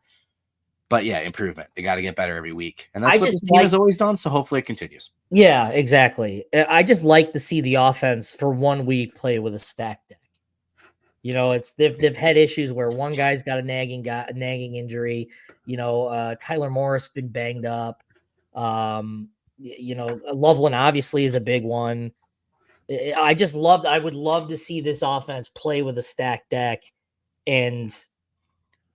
S1: But yeah, improvement. They got to get better every week. And that's what this team has always done, so hopefully it continues.
S2: Yeah, exactly. I just like to see the offense for 1 week play with a stack deck. They've had issues where one guy's got a nagging injury. Tyler Morris been banged up. Loveland obviously is a big one. I would love to see this offense play with a stacked deck and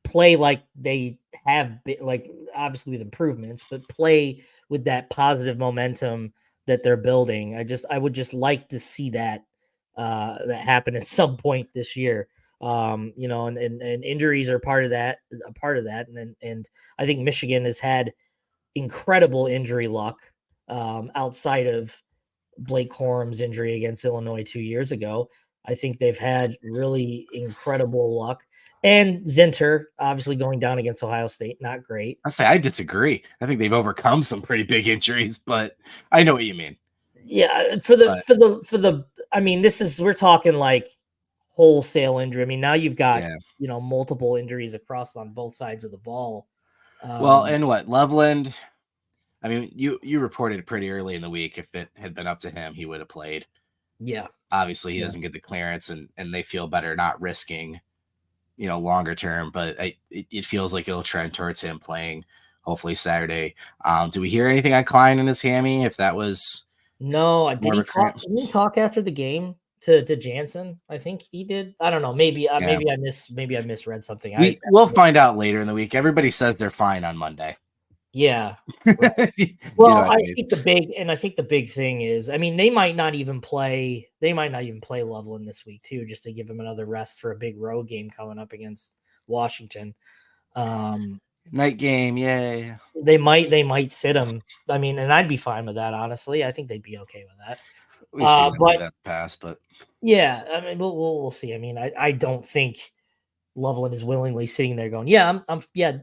S2: play like they have been, like obviously with improvements, but play with that positive momentum that they're building. I would just like to see that happen at some point this year. And injuries are part of that. And I think Michigan has had incredible injury luck outside of Blake Corum's injury against Illinois 2 years ago. I think they've had really incredible luck. And Zinter, obviously going down against Ohio State, not great.
S1: I disagree. I think they've overcome some pretty big injuries, but I know what you mean.
S2: Yeah, I mean, we're talking like wholesale injury. I mean, now you've got multiple injuries across on both sides of the ball.
S1: And what Loveland? I mean, you reported pretty early in the week. If it had been up to him, he would have played.
S2: Yeah.
S1: Obviously, he doesn't get the clearance, and they feel better not risking, longer term. But it feels like it'll trend towards him playing, hopefully Saturday. Do we hear anything on Klein and his hammy? If that was
S2: did he talk after the game to Jansen? I think he did. I don't know. Maybe I misread something.
S1: We'll find out later in the week. Everybody says they're fine on Monday.
S2: Yeah. Right. Well, I think the big thing is, I mean, they might not even play Loveland this week too, just to give him another rest for a big road game coming up against Washington.
S1: Night game, yay.
S2: They might sit him. I mean, and I'd be fine with that, honestly. I think they'd be okay with that.
S1: We've seen them do that in the past, but
S2: yeah, I mean, we'll see. I mean, I don't think Loveland is willingly sitting there going, yeah,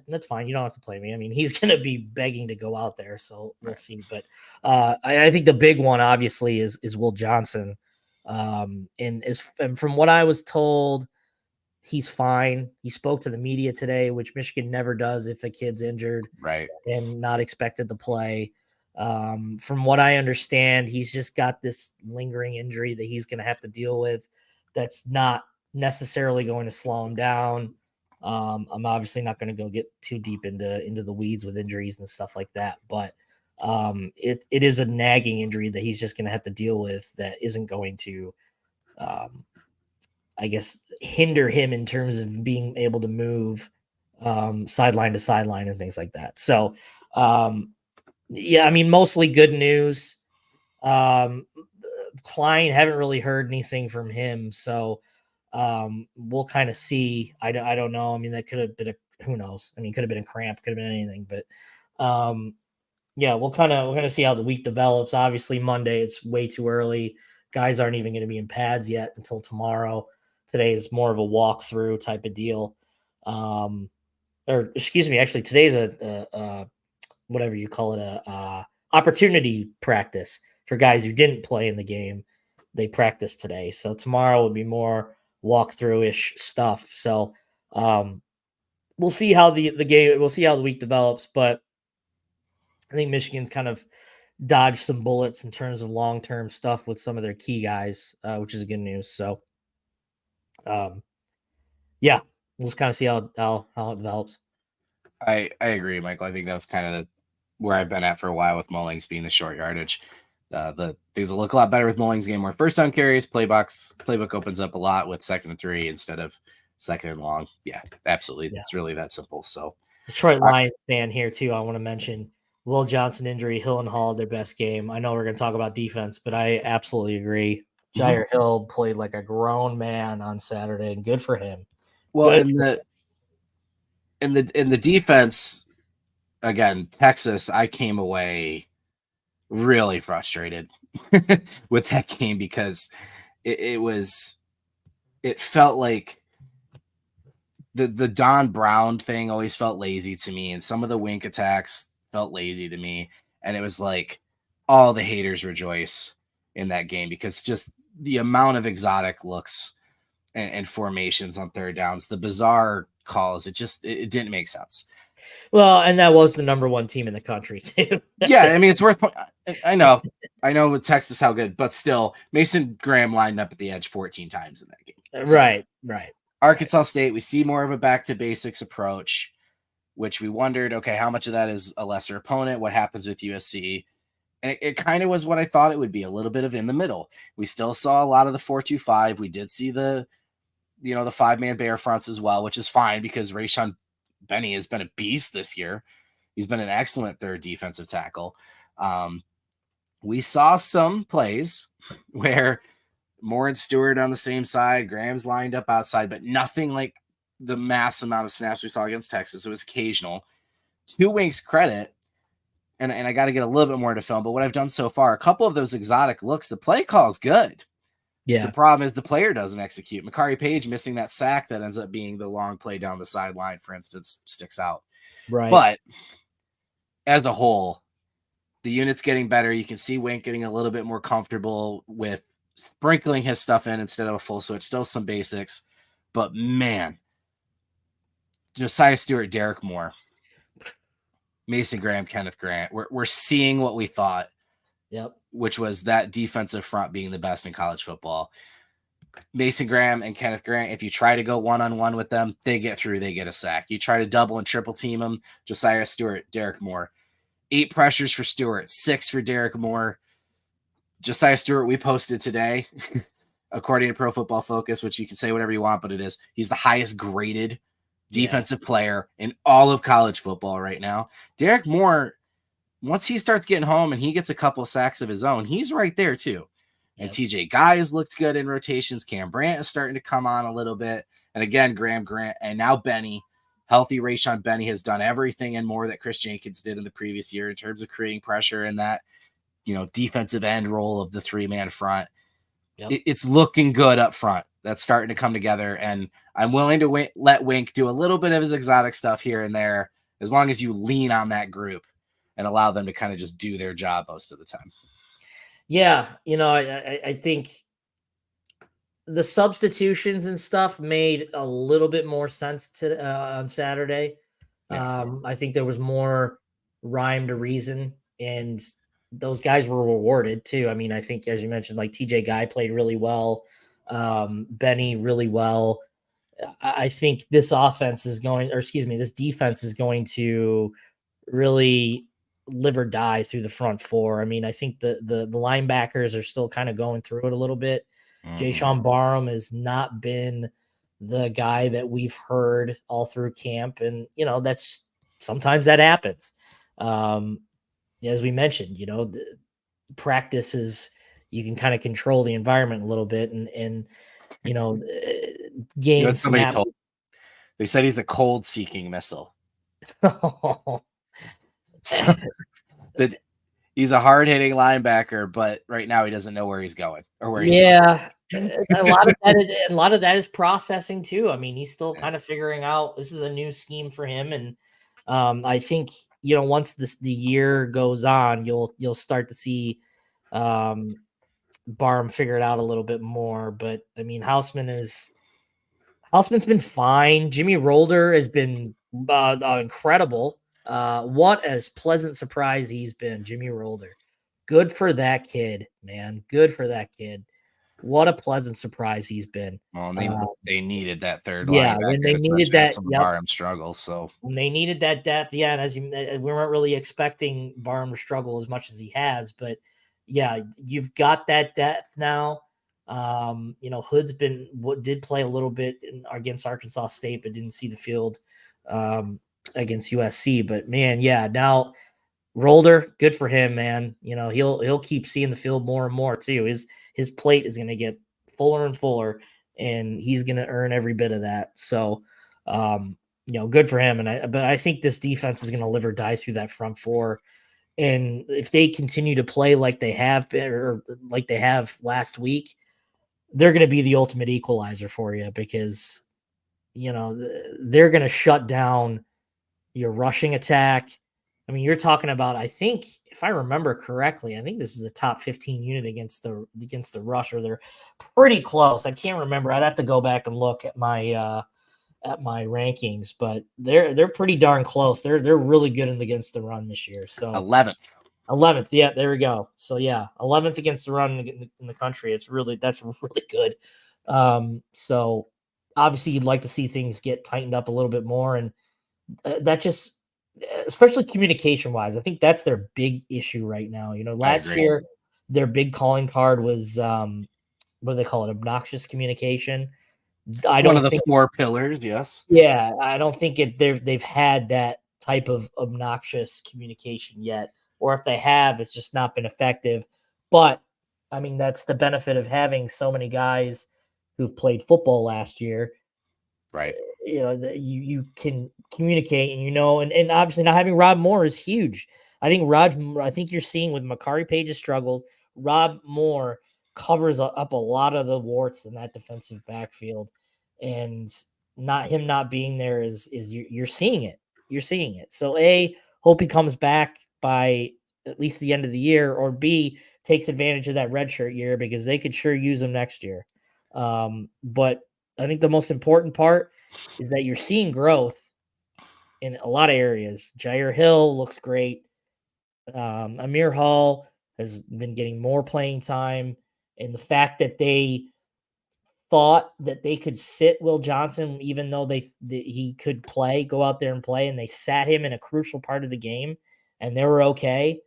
S2: that's fine. You don't have to play me. I mean, he's going to be begging to go out there. So we'll see. But I think the big one obviously is Will Johnson. And from what I was told, He's fine. He spoke to the media today, which Michigan never does if a kid's injured
S1: Right.
S2: and not expected to play. From what I understand, he's just got this lingering injury that he's going to have to deal with. That's not necessarily going to slow him down. I'm obviously not going to go get too deep into the weeds with injuries and stuff like that, but it is a nagging injury that he's just going to have to deal with that isn't going to, I guess, hinder him in terms of being able to move sideline to sideline and things like that. So, yeah, I mean, mostly good news. Klein, haven't really heard anything from him, so we'll kind of see. I don't know. I mean, that could have been who knows. I mean, could have been a cramp, could have been anything, but yeah, we'll kind of see how the week develops. Obviously, Monday it's way too early. Guys aren't even going to be in pads yet until tomorrow. Today is more of a walkthrough type of deal. Or excuse me, actually, today's a whatever you call it, a opportunity practice for guys who didn't play in the game. They practice today, so tomorrow will be more walkthrough ish stuff. So we'll see how the game. We'll see how the week develops, but I think Michigan's kind of dodged some bullets in terms of long term stuff with some of their key guys, which is good news. So, yeah, we'll just kind of see how it develops.
S1: I agree, Michael. I think that was kind of where I've been at for a while with Mullings being the short yardage. The things will look a lot better with Mullings' game where first down carries, playbook opens up a lot with 2nd and 3 instead of 2nd and long. Yeah, absolutely. Yeah. It's really that simple. So
S2: Detroit Lions fan here too. I want to mention Will Johnson injury, Hill and Hall, their best game. I know we're going to talk about defense, but I absolutely agree. Jair Hill played like a grown man on Saturday, and good for him.
S1: Well, in the defense, again, Texas, I came away really frustrated with that game because it felt like the Don Brown thing always felt lazy to me, and some of the wink attacks felt lazy to me, and it was like all the haters rejoice in that game because just the amount of exotic looks and formations on third downs, the bizarre calls, it didn't make sense.
S2: Well, and that was the number 1 team in the country too.
S1: Yeah, I mean, it's worth. I know with Texas how good, but still, Mason Graham lined up at the edge 14 times in that game.
S2: So, right.
S1: Arkansas State, we see more of a back to basics approach, which we wondered, okay, how much of that is a lesser opponent? What happens with USC? And it kind of was what I thought it would be, a little bit of in the middle. We still saw a lot of the 4-2-5. We did see the 5-man bear fronts as well, which is fine because Rayshon Benny has been a beast this year. He's been an excellent third defensive tackle. We saw some plays where Moore and Stewart on the same side, Graham's lined up outside, but nothing like the mass amount of snaps we saw against Texas. It was occasional. To Wink's credit, and I got to get a little bit more to film, but what I've done so far, a couple of those exotic looks, the play call is good.
S2: Yeah.
S1: The problem is the player doesn't execute. Makari Page missing that sack that ends up being the long play down the sideline, for instance, sticks out.
S2: Right.
S1: But as a whole, the unit's getting better. You can see Wink getting a little bit more comfortable with sprinkling his stuff in instead of a full switch. Still some basics, but man, Josiah Stewart, Derek Moore, Mason Graham, Kenneth Grant, we're seeing what we thought.
S2: Yep.
S1: Which was that defensive front being the best in college football. Mason Graham and Kenneth Grant, if you try to go one-on-one with them, they get through, they get a sack. You try to double and triple team them, Josiah Stewart, Derek Moore. 8 pressures for Stewart, 6 for Derek Moore. Josiah Stewart, we posted today, according to Pro Football Focus, which you can say whatever you want, but it is. He's the highest graded defensive player in all of college football right now. Derek Moore, once he starts getting home and he gets a couple sacks of his own, he's right there too. And TJ Guy has looked good in rotations. Cam Brandt is starting to come on a little bit. And again, Graham Grant and now Benny, healthy Rayshon Benny has done everything and more that Chris Jenkins did in the previous year in terms of creating pressure and that, defensive end role of the 3-man front. Yep. It's looking good up front. That's starting to come together. And I'm willing to let Wink do a little bit of his exotic stuff here and there, as long as you lean on that group and allow them to kind of just do their job most of the time.
S2: Yeah. I think the substitutions and stuff made a little bit more sense to on Saturday.
S1: Yeah.
S2: I think there was more rhyme to reason, and those guys were rewarded too. I mean, I think as you mentioned, like TJ Guy played really well, Benny really well. I think this offense is going, or excuse me, this defense is going to really live or die through the front four. I mean, I think the linebackers are still kind of going through it a little bit. Jay
S1: Mhm.
S2: Sean Barham has not been the guy that we've heard all through camp, and that's sometimes that happens. Um, as we mentioned, the practice is you can kind of control the environment a little bit, and you know,
S1: You know
S2: gain
S1: what somebody
S2: snap.
S1: told They said he's a cold-seeking missile. So that he's a hard-hitting linebacker, but right now he doesn't know where he's going or where he's supposed
S2: Yeah,
S1: to be.
S2: a lot of that is processing too. I mean, he's still kind of figuring out this is a new scheme for him, and I think once the year goes on, you'll start to see um, Barham figure it out a little bit more. But I mean, Hausman's been fine. Jimmy Rolder has been incredible. What a pleasant surprise he's been, Jimmy Rolder. Good for that kid, man. Good for that kid. What a pleasant surprise he's been.
S1: Well, and
S2: Uh,
S1: they needed that third
S2: yeah, when
S1: linebacker,
S2: they needed
S1: especially with
S2: that,
S1: some of
S2: yep,
S1: Barham's struggles. So
S2: when they needed that depth, yeah. And we weren't really expecting Barham to struggle as much as he has, but yeah, you've got that depth now. Hood's did play a little bit against Arkansas State, but didn't see the field against USC. But man, yeah, now Rolder, good for him, man. He'll keep seeing the field more and more too. His plate is going to get fuller and fuller, and he's going to earn every bit of that. So, good for him. But I think this defense is going to live or die through that front four. And if they continue to play like they have been, or like they have last week, they're going to be the ultimate equalizer for you because they're going to shut down your rushing attack. I mean, you're talking about, I think, if I remember correctly, I think this is a top 15 unit against the rush, or they're pretty close. I can't remember. I'd have to go back and look at my rankings, but they're pretty darn close. They're really good against the run this year. So
S1: 11th.
S2: 11th, yeah, there we go. So yeah, 11th against the run in the country. That's really good. So obviously you'd like to see things get tightened up a little bit more, and that just, especially communication wise, I think that's their big issue right now.
S1: I
S2: Last
S1: agree.
S2: year their big calling card was what do they call it? Obnoxious communication. I
S1: It's one of
S2: don't
S1: the
S2: think,
S1: four pillars. Yes.
S2: yeah, I don't think they've had that type of obnoxious communication yet, or if they have, it's just not been effective. But I mean, that's the benefit of having so many guys who've played football last year.
S1: Right.
S2: That you can communicate, and obviously not having Rob Moore is huge. I think you're seeing with Makari Page's struggles, Rob Moore covers up a lot of the warts in that defensive backfield, and not being there is you're seeing it. You're seeing it. So hope he comes back by at least the end of the year, or B, takes advantage of that redshirt year because they could sure use him next year. But I think the most important part is that you're seeing growth in a lot of areas. Jair Hill looks great. Amir Hall has been getting more playing time, and the fact that they thought that they could sit Will Johnson, even though he could go out there and play, and they sat him in a crucial part of the game, and they were okay.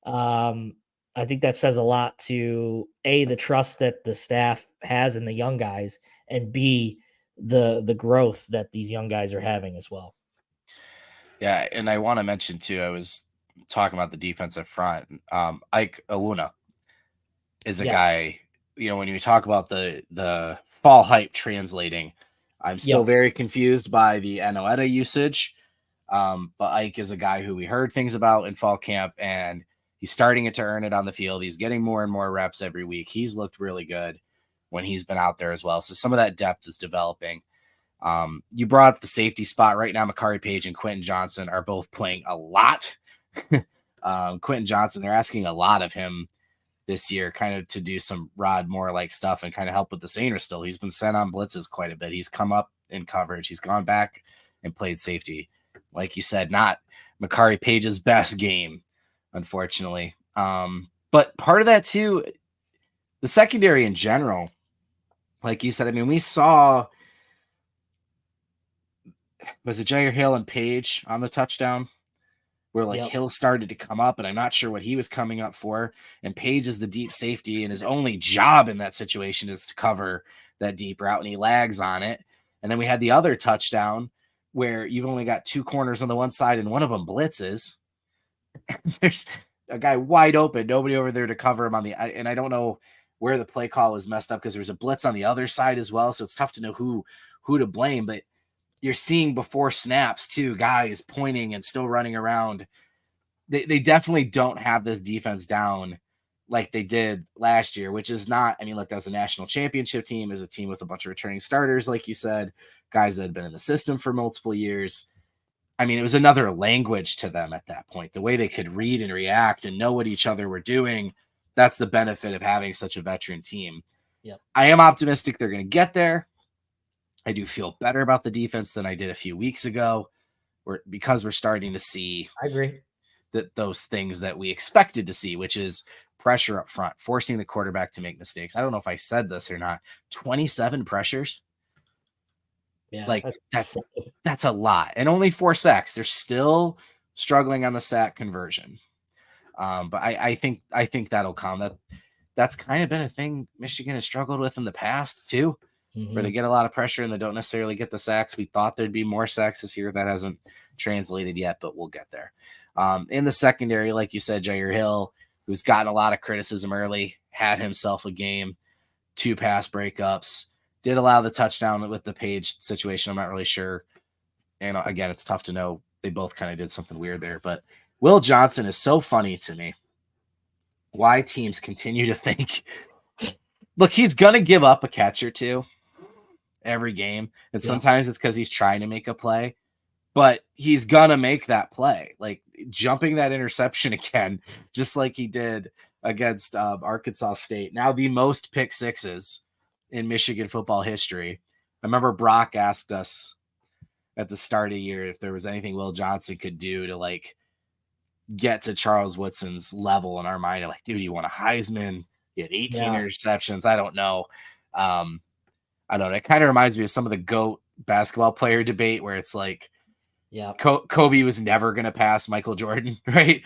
S2: I think that says a lot to the trust that the staff has in the young guys, and B, the growth that these young guys are having as well.
S1: Yeah, and I want to mention too. I was talking about the defensive front. Ike Awuna is a
S2: Yeah.
S1: guy. When you talk about the fall hype translating, I'm still
S2: Yep.
S1: very confused by the Anoeta usage. But Ike is a guy who we heard things about in fall camp, and he's starting to earn it on the field. He's getting more and more reps every week. He's looked really good when he's been out there as well. So some of that depth is developing. You brought up the safety spot right now. Makari Page and Quentin Johnson are both playing a lot. Quentin Johnson, they're asking a lot of him this year, kind of to do some Rod Moore-like stuff and kind of help with the Sainers still. He's been sent on blitzes quite a bit. He's come up in coverage. He's gone back and played safety. Like you said, not Makari Page's best game, unfortunately. But part of that too, the secondary in general, like you said, I mean, we saw, was it Jair Hill and Page on the touchdown? Where like Hill started to come up, and I'm not sure what he was coming up for. And Page is the deep safety, and his only job in that situation is to cover that deep route, and he lags on it. And then we had the other touchdown where you've only got two corners on the one side, and one of them blitzes. There's a guy wide open, nobody over there to cover him on the, and I don't know where the play call was messed up because there's a blitz on the other side as well. So it's tough to know who to blame, but you're seeing before snaps too, guys pointing and still running around. They definitely don't have this defense down like they did last year, which is not, I mean, look, as a national championship team, as a team with a bunch of returning starters, like you said, guys that had been in the system for multiple years. I mean, it was another language to them at that point, the way they could read and react and know what each other were doing. That's the benefit of having such a veteran team.
S2: Yep.
S1: I am optimistic they're going to get there. I do feel better about the defense than I did a few weeks ago, because we're starting to see,
S2: I agree,
S1: that those things that we expected to see, which is pressure up front, forcing the quarterback to make mistakes. I don't know if I said this or not. 27 pressures.
S2: Yeah,
S1: like that's a lot, and only 4 sacks. They're still struggling on the sack conversion. But I think that'll come. That's kind of been a thing Michigan has struggled with in the past too. Where they get a lot of pressure and they don't necessarily get the sacks. We thought there'd be more sacks this year. That hasn't translated yet, but we'll get there. In the secondary, like you said, Jair Hill, who's gotten a lot of criticism early, had himself a game, 2 pass breakups, did allow the touchdown with the Page situation. I'm not really sure. And again, it's tough to know. They both kind of did something weird there. But Will Johnson is so funny to me. Why teams continue to think, look, he's going to give up a catch or two every game. And sometimes it's because he's trying to make a play, but he's going to make that play. Like jumping that interception again, just like he did against Arkansas State. Now the most pick sixes in Michigan football history. I remember Brock asked us at the start of the year if there was anything Will Johnson could do to like get to Charles Woodson's level in our mind. Like, dude, you won a Heisman, you had 18 interceptions. I don't know. I don't know. It kind of reminds me of some of the GOAT basketball player debate where it's like, Kobe was never going to pass Michael Jordan, right?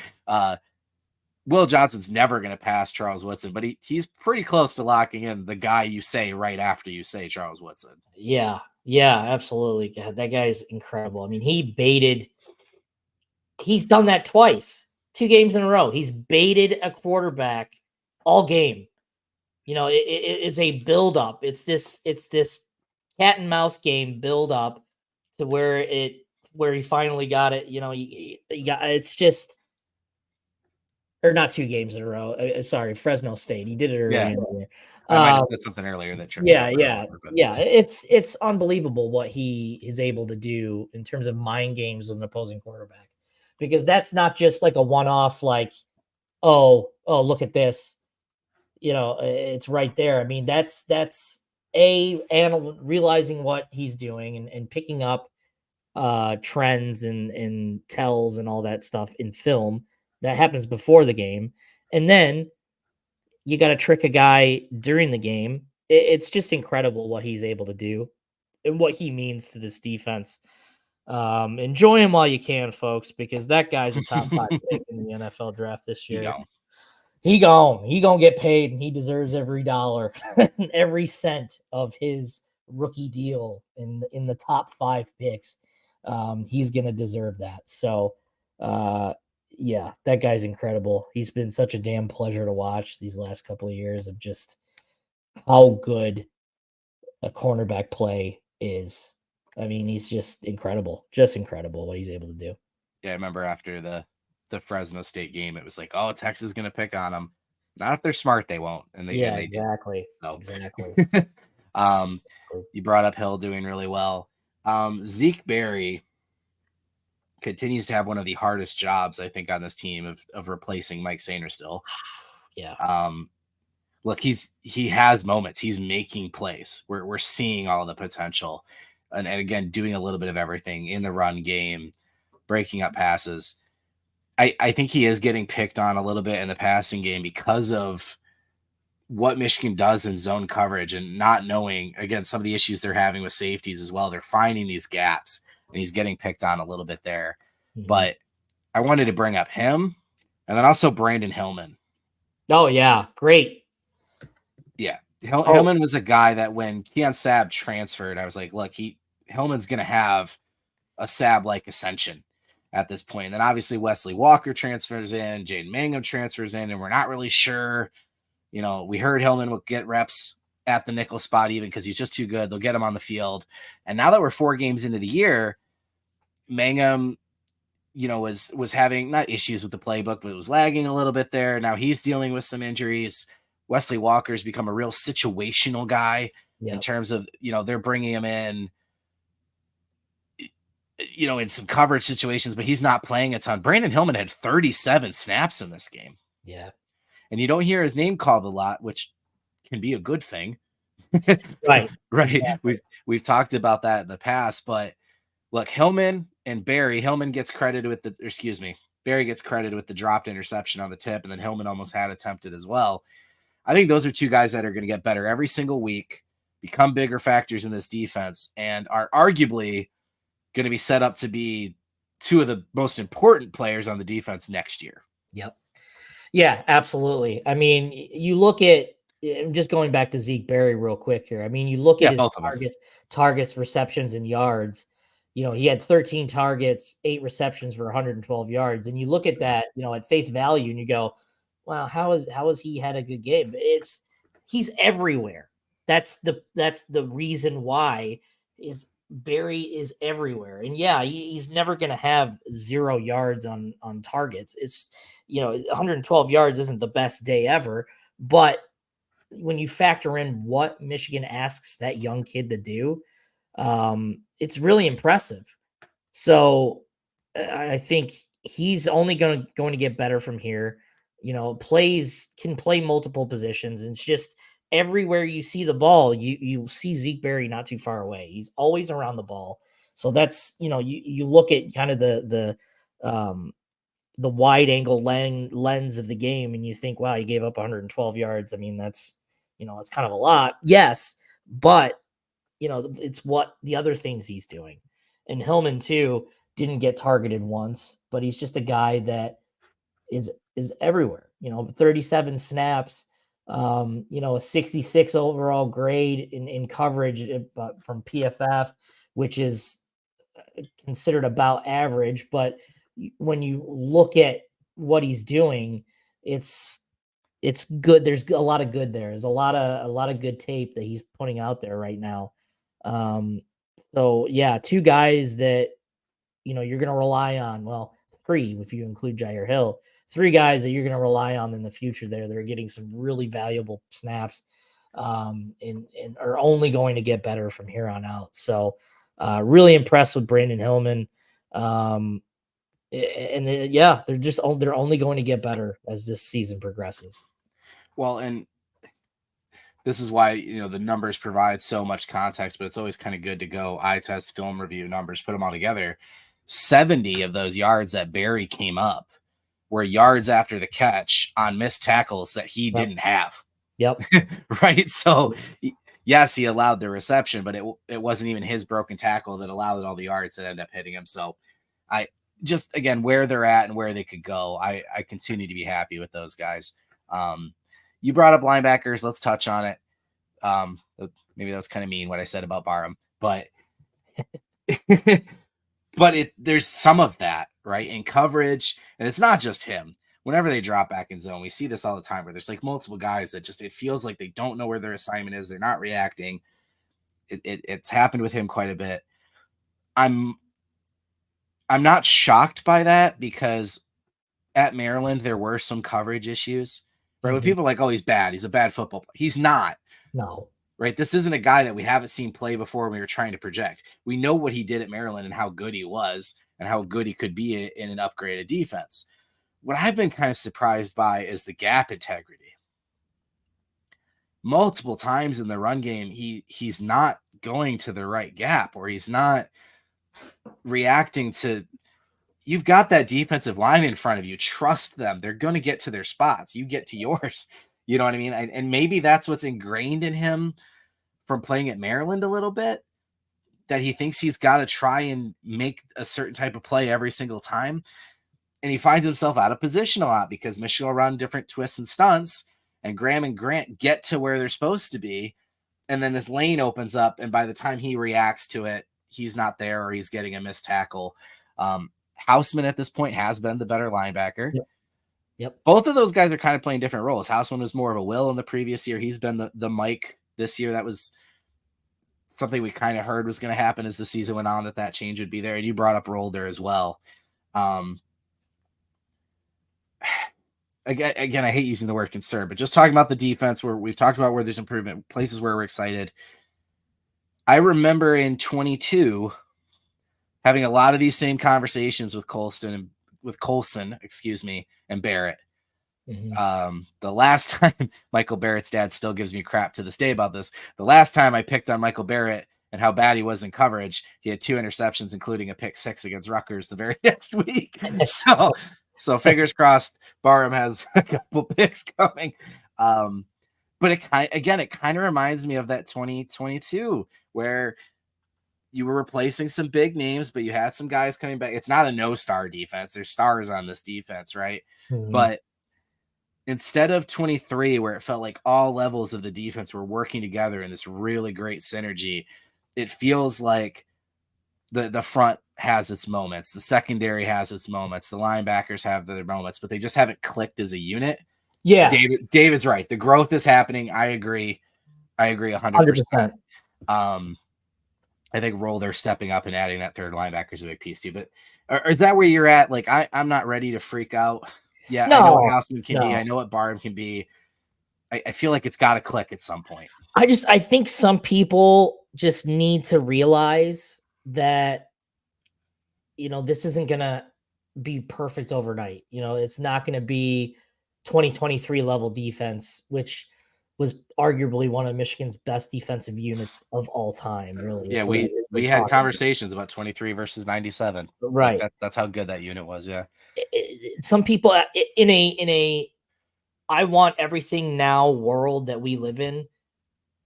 S1: Will Johnson's never going to pass Charles Woodson, but he's pretty close to locking in the guy you say right after you say Charles Woodson.
S2: Yeah, absolutely. God, that guy's incredible. I mean, he's done that twice, 2 games in a row. He's baited a quarterback all game. You know, it's a build up. It's this cat and mouse game build up to where he finally got it. You know, he got, it's just, or not 2 games in a row. Sorry, Fresno State. He did it earlier.
S1: Yeah. I might have said something earlier that tripped
S2: It's unbelievable what he is able to do in terms of mind games with an opposing quarterback, because that's not just like a one-off, like, oh, look at this. You know, it's right there. I mean, that's realizing what he's doing and picking up trends and tells and all that stuff in film that happens before the game. And then you got to trick a guy during the game. It's just incredible what he's able to do and what he means to this defense. Enjoy him while you can, folks, because that guy's a top 5 pick in the NFL draft this year. He gonna get paid, and he deserves every dollar, every cent of his rookie deal in the top 5 picks. He's gonna deserve that. So, yeah, that guy's incredible. He's been such a damn pleasure to watch these last couple of years of just how good a cornerback play is. I mean, he's just incredible what he's able to do.
S1: Yeah, I remember after the Fresno State game, it was like, oh, Texas is going to pick on them. Not if they're smart, they won't. And they
S2: exactly.
S1: Did. So.
S2: Exactly.
S1: You brought up Hill doing really well. Zeke Berry continues to have one of the hardest jobs, I think, on this team of replacing Mike Sainristil.
S2: Yeah.
S1: Look, he has moments. He's making plays. We're seeing all the potential, and again, doing a little bit of everything in the run game, breaking up passes. I think he is getting picked on a little bit in the passing game because of what Michigan does in zone coverage and not knowing, again, some of the issues they're having with safeties as well. They're finding these gaps, and he's getting picked on a little bit there.
S2: Mm-hmm.
S1: But I wanted to bring up him and then also Brandon Hillman.
S2: Oh, yeah. Great.
S1: Yeah. Hillman was a guy that when Keon Sabb transferred, I was like, look, Hillman's going to have a Sabb-like ascension at this point. And then obviously Wesley Walker transfers in, Jaden Mangum transfers in, and we're not really sure. You know, we heard Hillman will get reps at the nickel spot even because he's just too good. They'll get him on the field. And now that we're 4 games into the year, Mangum, you know, was having not issues with the playbook, but it was lagging a little bit there. Now he's dealing with some injuries. Wesley Walker's become a real situational guy in terms of, you know, they're bringing him in, you know, in some coverage situations, but he's not playing a ton. Brandon Hillman had 37 snaps in this game.
S2: Yeah.
S1: And you don't hear his name called a lot, which can be a good thing.
S2: Right.
S1: Right.
S2: Exactly.
S1: We've talked about that in the past, but look, Hillman and Barry, Hillman gets credited with Barry gets credited with the dropped interception on the tip, and then Hillman almost had attempted as well. I think those are 2 guys that are going to get better every single week, become bigger factors in this defense, and are arguably going to be set up to be 2 of the most important players on the defense next year.
S2: Yep. Yeah, absolutely. I mean, you look at, I'm just going back to Zeke Berry real quick here. I mean, you look at his targets, receptions, and yards. You know, he had 13 targets, 8 receptions for 112 yards. And you look at that, you know, at face value, and you go, wow, how has he had a good game? He's everywhere. That's the reason why is Barry is everywhere. And yeah, he's never going to have 0 yards on targets. It's, you know, 112 yards isn't the best day ever, but when you factor in what Michigan asks that young kid to do, it's really impressive. So I think he's only going to get better from here. You know, can play multiple positions. And it's just everywhere you see the ball, you see Zeke Berry not too far away. He's always around the ball. So that's, you know, you look at kind of the wide angle lens of the game, and you think, wow, he gave up 112 yards. I mean, that's, you know, it's kind of a lot. Yes, but you know, it's what the other things he's doing. And Hillman too didn't get targeted once, but he's just a guy that is everywhere. You know, 37 snaps, you know, a 66 overall grade in coverage from PFF, which is considered about average. But when you look at what he's doing, it's good. There's a lot of good there. There's a lot of good tape that he's putting out there right now. So yeah, 2 guys that, you know, you're going to rely on. Well, 3 if you include Jair Hill. 3 guys that you're going to rely on in the future there. They're getting some really valuable snaps, and are only going to get better from here on out. So really impressed with Brandon Hillman. And yeah, they're only going to get better as this season progresses.
S1: Well, and this is why, you know, the numbers provide so much context, but it's always kind of good to go eye test, film review numbers, put them all together. 70 of those yards that Barry came up were yards after the catch on missed tackles that he didn't have.
S2: Yep.
S1: Right. So yes, he allowed the reception, but it wasn't even his broken tackle that allowed all the yards that ended up hitting him. So I just, again, where they're at and where they could go, I continue to be happy with those guys. You brought up linebackers. Let's touch on it. Maybe that was kind of mean what I said about Barham, but but there's some of that, right, in coverage, and it's not just him. Whenever they drop back in zone, we see this all the time where there's like multiple guys that just, it feels like they don't know where their assignment is. They're not reacting. It's happened with him quite a bit. I'm not shocked by that because at Maryland, there were some coverage issues, right? When people are like, oh, he's bad. He's a bad football player. He's not.
S2: No.
S1: Right? This isn't a guy that we haven't seen play before and we were trying to project. We know what he did at Maryland and how good he was and how good he could be in an upgraded defense. what I've been kind of surprised by is the gap integrity. Multiple times in the run game, he's not going to the right gap, or he's not reacting to. You've got that defensive line in front of you. Trust them. They're going to get to their spots. You get to yours. You know what I mean? And maybe that's what's ingrained in him from playing at Maryland a little bit, that he thinks he's got to try and make a certain type of play every single time. And he finds himself out of position a lot because Michigan will run different twists and stunts, and Graham and Grant get to where they're supposed to be. And then this lane opens up, and by the time he reacts to it, he's not there, or he's getting a missed tackle. Houseman at this point has been the better linebacker.
S2: Yep.
S1: Both of those guys are kind of playing different roles. Houseman was more of a Will in the previous year. He's been the Mike this year. That was something we kind of heard was going to happen as the season went on, that change would be there. And you brought up Rolder as well. Again, I hate using the word concern, but just talking about the defense, where we've talked about where there's improvement, places where we're excited. I remember in 22 having a lot of these same conversations with Colson, and Barrett.
S2: Mm-hmm.
S1: The last time, Michael Barrett's dad still gives me crap to this day about this. The last time I picked on Michael Barrett and how bad he was in coverage, he had 2 interceptions, including a pick 6 against Rutgers the very next week. So fingers crossed, Barham has a couple picks coming. But it kind of reminds me of that 2022 where you were replacing some big names, but you had some guys coming back. It's not a no-star defense. There's stars on this defense, right?
S2: Mm-hmm.
S1: But instead of 23, where it felt like all levels of the defense were working together in this really great synergy, it feels like the front has its moments, the secondary has its moments, the linebackers have their moments, but they just haven't clicked as a unit.
S2: Yeah.
S1: David's right. The growth is happening. I agree 100%. I think Rolder stepping up and adding that third linebacker is a big piece too. But is that where you're at? Like, I'm not ready to freak out. Yeah, no, I know what Houseman can be. I know what Barham can be. I feel like it's got to click at some point.
S2: I think some people just need to realize that, this isn't going to be perfect overnight. It's not going to be 2023 level defense, which was arguably one of Michigan's best defensive units of all time, really.
S1: Yeah, we had conversations about 23 versus 97.
S2: Right.
S1: Like that's how good that unit was, yeah.
S2: Some people in a I want everything now world that we live in,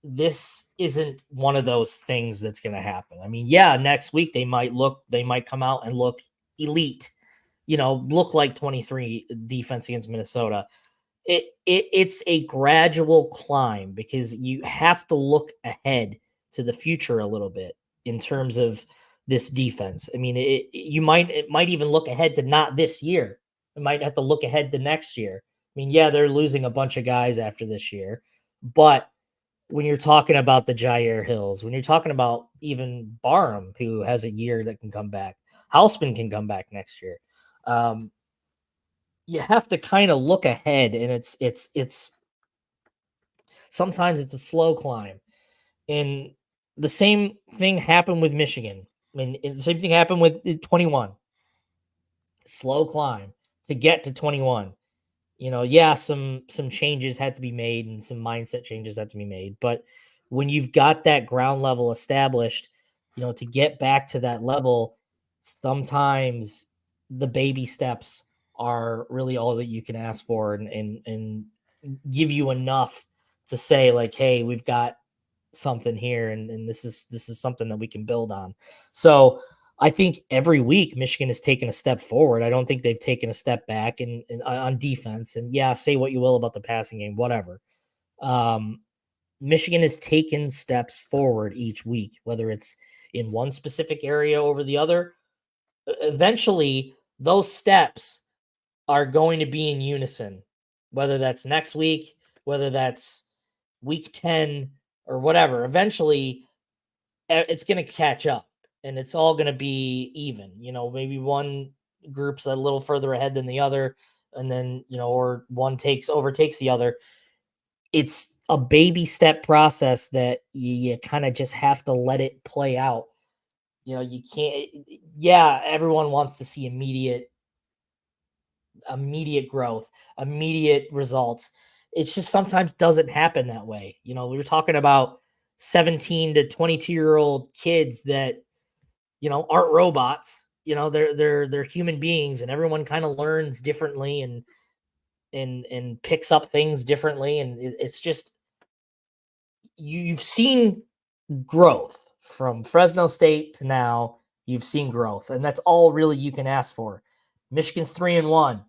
S2: this isn't one of those things that's going to happen. I mean, yeah, next week they might come out and look elite, look like 23 defense against Minnesota. It's a gradual climb, because you have to look ahead to the future a little bit in terms of this defense. I mean, it might even look ahead to not this year. It might have to look ahead to next year. I mean, yeah, they're losing a bunch of guys after this year, but when you're talking about the Jair Hills, when you're talking about even Barham, who has a year that can come back, Houseman can come back next year. You have to kind of look ahead, and it's sometimes it's a slow climb. And the same thing happened with Michigan. And the same thing happened with 21. Slow climb to get to 21. Yeah, some changes had to be made, and some mindset changes had to be made. But when you've got that ground level established, to get back to that level, sometimes the baby steps are really all that you can ask for, and give you enough to say, like, hey, we've got something here, and this is something that we can build on. So I think every week Michigan has taken a step forward. I don't think they've taken a step back in on defense. And yeah, say what you will about the passing game, whatever. Michigan has taken steps forward each week, whether it's in one specific area over the other. Eventually, those steps are going to be in unison, whether that's next week, whether that's week 10 or whatever. Eventually, it's going to catch up. And it's all going to be even, maybe one group's a little further ahead than the other, and then, or one overtakes the other. It's a baby step process that you kind of just have to let it play out. You can't, everyone wants to see immediate immediate growth, immediate results. It's just sometimes doesn't happen that way. We were talking about 17 to 22-year-old kids that, aren't robots. They're human beings, and everyone kind of learns differently and picks up things differently. And it's just, you've seen growth from Fresno State to now. You've seen growth, and that's all really you can ask for. Michigan's 3-1,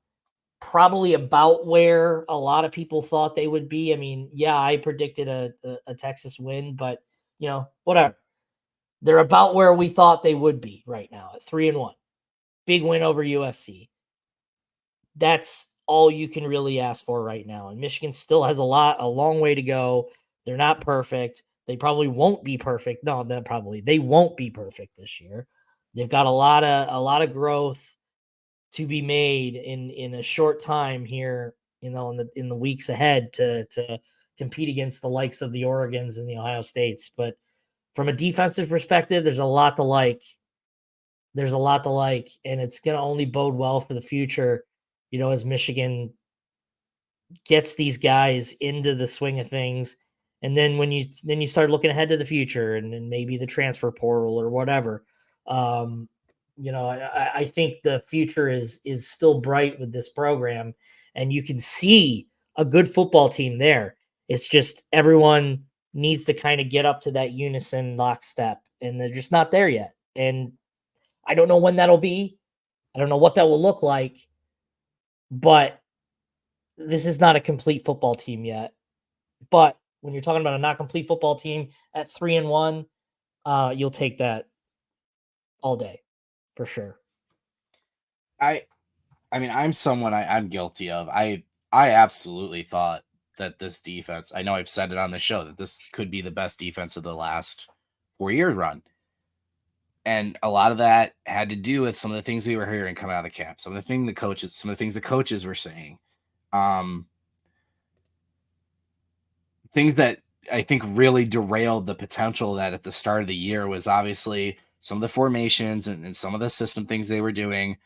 S2: probably about where a lot of people thought they would be. I mean, yeah, I predicted a Texas win, but whatever. They're about where we thought they would be right now at 3-1. Big win over USC. That's all you can really ask for right now. And Michigan still has a long way to go. They're not perfect. They probably won't be perfect. No, they won't be perfect this year. They've got a lot of growth to be made in a short time here, in the weeks ahead to compete against the likes of the Oregons and the Ohio States. But from a defensive perspective, there's a lot to like. And it's going to only bode well for the future, as Michigan gets these guys into the swing of things. And then when you start looking ahead to the future and maybe the transfer portal or whatever, I think the future is still bright with this program, and you can see a good football team there. It's just everyone needs to kind of get up to that unison lockstep, and they're just not there yet. And I don't know when that'll be. I don't know what that will look like, but this is not a complete football team yet. But when you're talking about a not complete football team at 3-1, you'll take that all day for sure.
S1: I mean, I'm guilty of. I absolutely thought that this defense, I know I've said it on the show, that this could be the best defense of the last 4-year run. And a lot of that had to do with some of the things we were hearing coming out of the camp, some of the things the coaches were saying. Things that I think really derailed the potential that at the start of the year was obviously some of the formations and some of the system things they were doing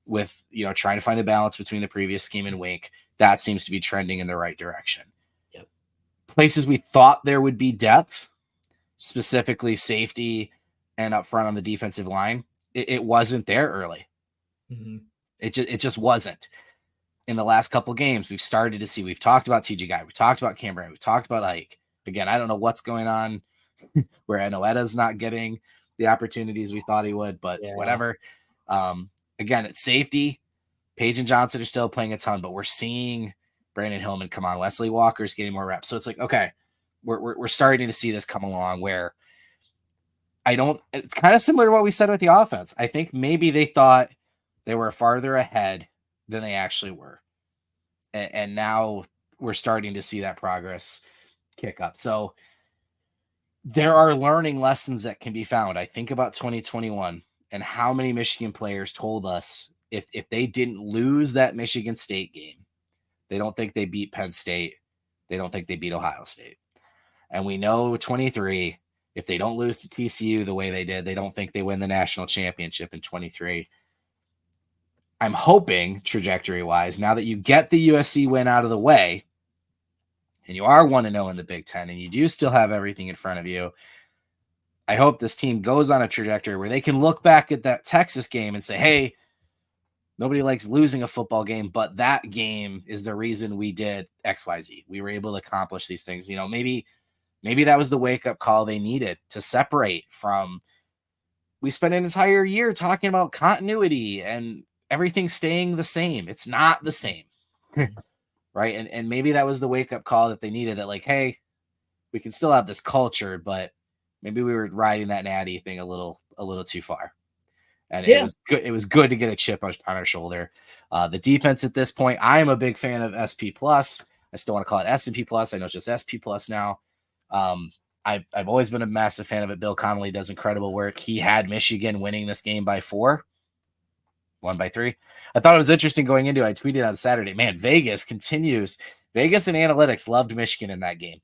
S1: with, trying to find the balance between the previous scheme and Wink. That seems to be trending in the right direction.
S2: Yep.
S1: Places we thought there would be depth, specifically safety and up front on the defensive line, it wasn't there early.
S2: Mm-hmm.
S1: It just wasn't. In the last couple of games, we've started to see, we've talked about TJ Guy, we talked about Cameron, we talked about Ike. Again, I don't know what's going on where Enoeda's not getting the opportunities we thought he would, but whatever. Again, it's safety. Page and Johnson are still playing a ton, but we're seeing Brandon Hillman come on. Wesley Walker's getting more reps. So it's like, okay, we're starting to see this come along where it's kind of similar to what we said with the offense. I think maybe they thought they were farther ahead than they actually were. And now we're starting to see that progress kick up. So there are learning lessons that can be found. I think about 2021 and how many Michigan players told us if they didn't lose that Michigan State game, they don't think they beat Penn State. They don't think they beat Ohio State. And we know 23, if they don't lose to TCU the way they did, they don't think they win the national championship in 23. I'm hoping, trajectory-wise, now that you get the USC win out of the way, and you are 1-0 in the Big Ten, and you do still have everything in front of you, I hope this team goes on a trajectory where they can look back at that Texas game and say, hey, nobody likes losing a football game, but that game is the reason we did XYZ. We were able to accomplish these things. Maybe that was the wake-up call they needed to separate from, we spent an entire year talking about continuity and everything staying the same. It's not the same. Right. And maybe that was the wake up call that they needed, that like, hey, we can still have this culture, but maybe we were riding that natty thing a little too far. And it was good. It was good to get a chip on our shoulder. The defense at this point, I am a big fan of SP plus. I still want to call it S&P plus. I know it's just SP plus now. I've always been a massive fan of it. Bill Connolly does incredible work. He had Michigan winning this game by 4. Won by 3. I thought it was interesting going into it. I tweeted on Saturday, man, Vegas and analytics loved Michigan in that game.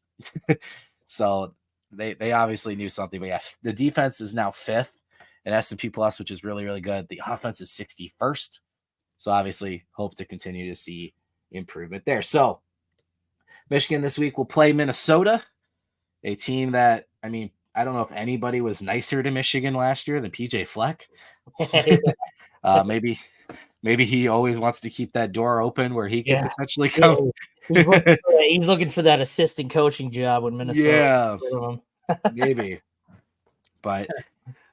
S1: So they obviously knew something. But yeah, the defense is now 5th in S&P plus, which is really, really good. The offense is 61st. So obviously hope to continue to see improvement there. So Michigan this week will play Minnesota, a team that, I mean, I don't know if anybody was nicer to Michigan last year than PJ Fleck. Maybe he always wants to keep that door open where he can potentially come.
S2: He's looking for that assistant coaching job when Minnesota.
S1: Yeah, maybe. But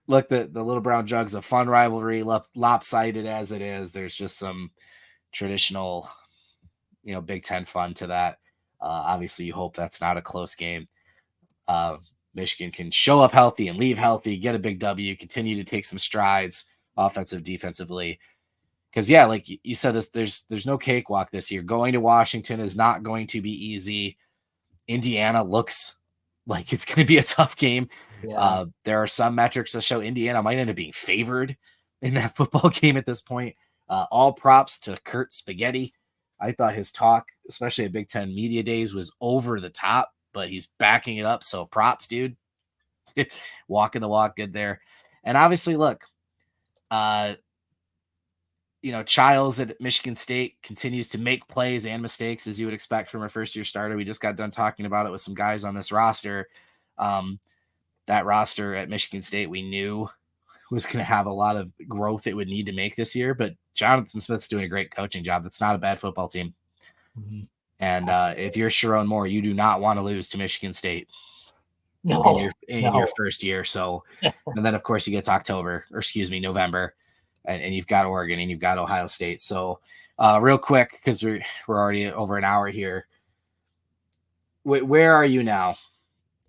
S1: look, the Little Brown Jug's a fun rivalry, lopsided as it is. There's just some traditional, Big Ten fun to that. Obviously, you hope that's not a close game. Michigan can show up healthy and leave healthy, get a big W, continue to take some strides offensive, defensively. Because like you said, there's no cakewalk this year. Going to Washington is not going to be easy. Indiana looks like it's going to be a tough game.
S2: Yeah.
S1: There are some metrics that show Indiana might end up being favored in that football game at this point. All props to Kurt Spaghetti. I thought his talk, especially at Big Ten Media Days, was over the top, but he's backing it up. So props, dude. Walking the walk, good there. And obviously, look, Childs at Michigan State continues to make plays and mistakes, as you would expect from a first-year starter. We just got done talking about it with some guys on this roster. That roster at Michigan State we knew was going to have a lot of growth it would need to make this year, but Jonathan Smith's doing a great coaching job. That's not a bad football team. Mm-hmm. And if you're Sharon Moore, you do not want to lose to Michigan State in your first year. So, and then of course you get to November. And you've got Oregon and you've got Ohio State. So real quick, because we're already over an hour here. Where are you now,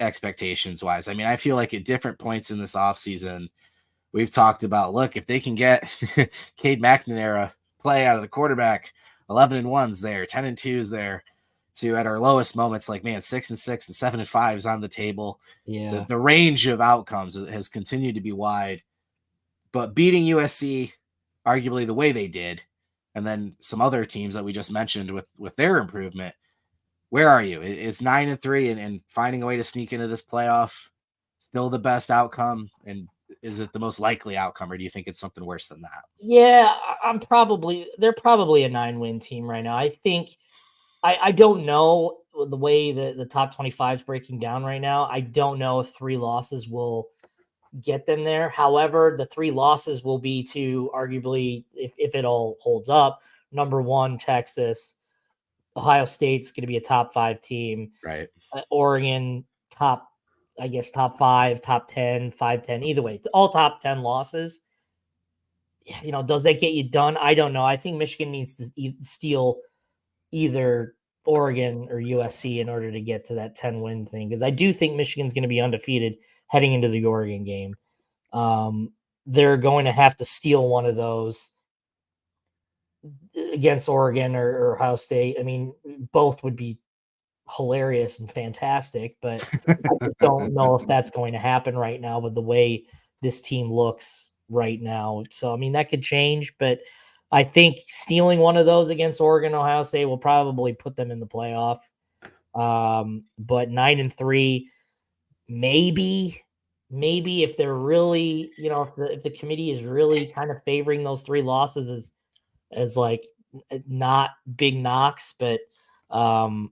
S1: expectations-wise? I mean, I feel like at different points in this offseason, we've talked about, look, if they can get Cade McNamara play out of the quarterback, 11-1's there, 10-2's there, to at our lowest moments, like, man, 6-6 and 7-5 is on the table.
S2: Yeah.
S1: The range of outcomes has continued to be wide. But beating USC, arguably the way they did, and then some other teams that we just mentioned with their improvement, where are you? Is 9-3 and finding a way to sneak into this playoff still the best outcome? And is it the most likely outcome, or do you think it's something worse than that?
S2: Yeah, they're probably a 9-win team right now. I think I don't know the way the top 25 is breaking down right now. I don't know if 3 losses will get them there. However, the 3 losses will be to arguably, if it all holds up, number 1, Texas. Ohio State's going to be a top 5 team.
S1: Right.
S2: Oregon, top 5, top 10, 5-10. Either way, all top 10 losses. Does that get you done? I don't know. I think Michigan needs to steal either Oregon or USC in order to get to that 10-win thing, because I do think Michigan's going to be undefeated heading into the Oregon game. They're going to have to steal one of those against Oregon or Ohio State. I mean, both would be hilarious and fantastic, but I just don't know if that's going to happen right now with the way this team looks right now. So, I mean, that could change, but I think stealing one of those against Oregon, Ohio State will probably put them in the playoff. But 9-3, maybe if they're really, if the committee is really kind of favoring those 3 losses as like not big knocks, but I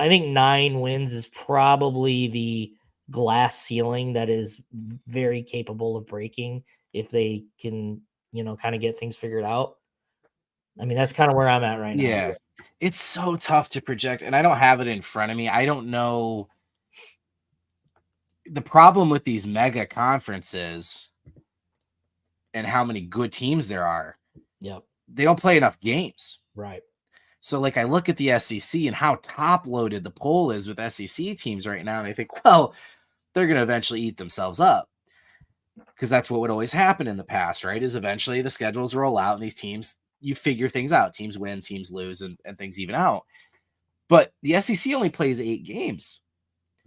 S2: think 9 wins is probably the glass ceiling that is very capable of breaking if they can, kind of get things figured out. I mean, that's kind of where I'm at right now.
S1: Yeah. It's so tough to project, and I don't have it in front of me. I don't know. The problem with these mega conferences and how many good teams there are, they don't play enough games.
S2: Right.
S1: So, like, I look at the SEC and how top-loaded the poll is with SEC teams right now, and I think, well, they're going to eventually eat themselves up, because that's what would always happen in the past, right? Is eventually the schedules roll out, and these teams, you figure things out. Teams win, teams lose, and things even out. But the SEC only plays 8 games.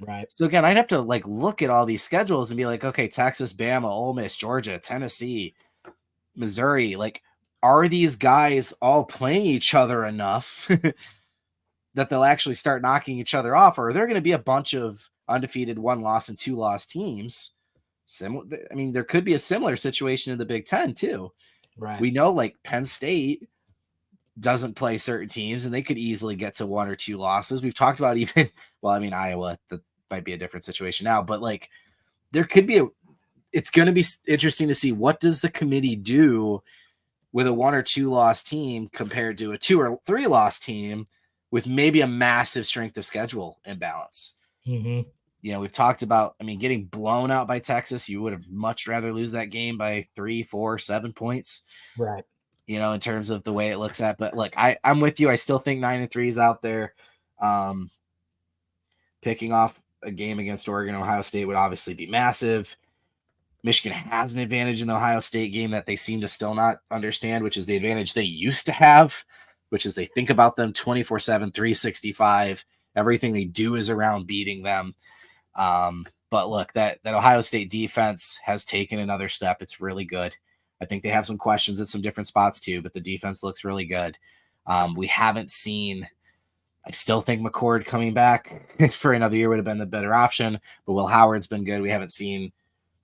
S2: Right.
S1: So, again, I'd have to, like, look at all these schedules and be like, okay, Texas, Bama, Ole Miss, Georgia, Tennessee, Missouri, like, are these guys all playing each other enough that they'll actually start knocking each other off? Or are there going to be a bunch of undefeated 1-loss and 2-loss teams? There could be a similar situation in the Big Ten too.
S2: Right.
S1: We know, like, Penn State doesn't play certain teams, and they could easily get to 1 or 2 losses. We've talked about even, well, I mean, Iowa, that might be a different situation now, but like there could be it's going to be interesting to see what does the committee do with a 1 or 2 loss team compared to a 2 or 3 loss team with maybe a massive strength of schedule imbalance.
S2: Mm-hmm.
S1: You know, we've talked about, I mean, getting blown out by Texas. You would have much rather lose that game by 3, 4, 7 points.
S2: Right.
S1: You know, in terms of the way it looks at, but look, I'm with you. I still think 9-3 is out there. Picking off a game against Oregon, Ohio State would obviously be massive. Michigan has an advantage in the Ohio State game that they seem to still not understand, which is the advantage they used to have, which is they think about them 24/7, 365. Everything they do is around beating them. But look, that Ohio State defense has taken another step. It's really good. I think they have some questions at some different spots too, but the defense looks really good. We haven't seen, I still think McCord coming back for another year would have been the better option, but Will Howard's been good. We haven't seen,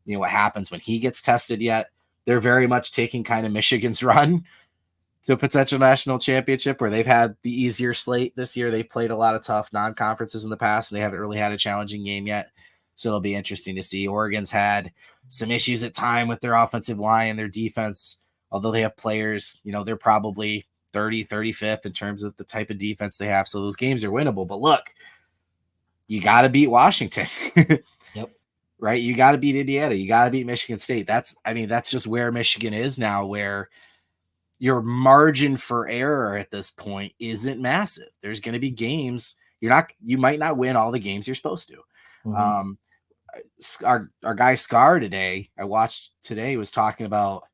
S1: you know, what happens when he gets tested yet. They're very much taking kind of Michigan's run to a potential national championship where they've had the easier slate this year. They've played a lot of tough non-conferences in the past, and they haven't really had a challenging game yet. So it'll be interesting to see. Oregon's had some issues at time with their offensive line and their defense. Although they have players, you know, they're probably 30, 35th in terms of the type of defense they have. So those games are winnable. But look, you got to beat Washington.
S2: Yep.
S1: Right? You got to beat Indiana. You got to beat Michigan State. That's just where Michigan is now, where your margin for error at this point isn't massive. There's going to be games you might not win all the games you're supposed to.
S2: Mm-hmm.
S1: Our guy Scar today, I watched today, was talking about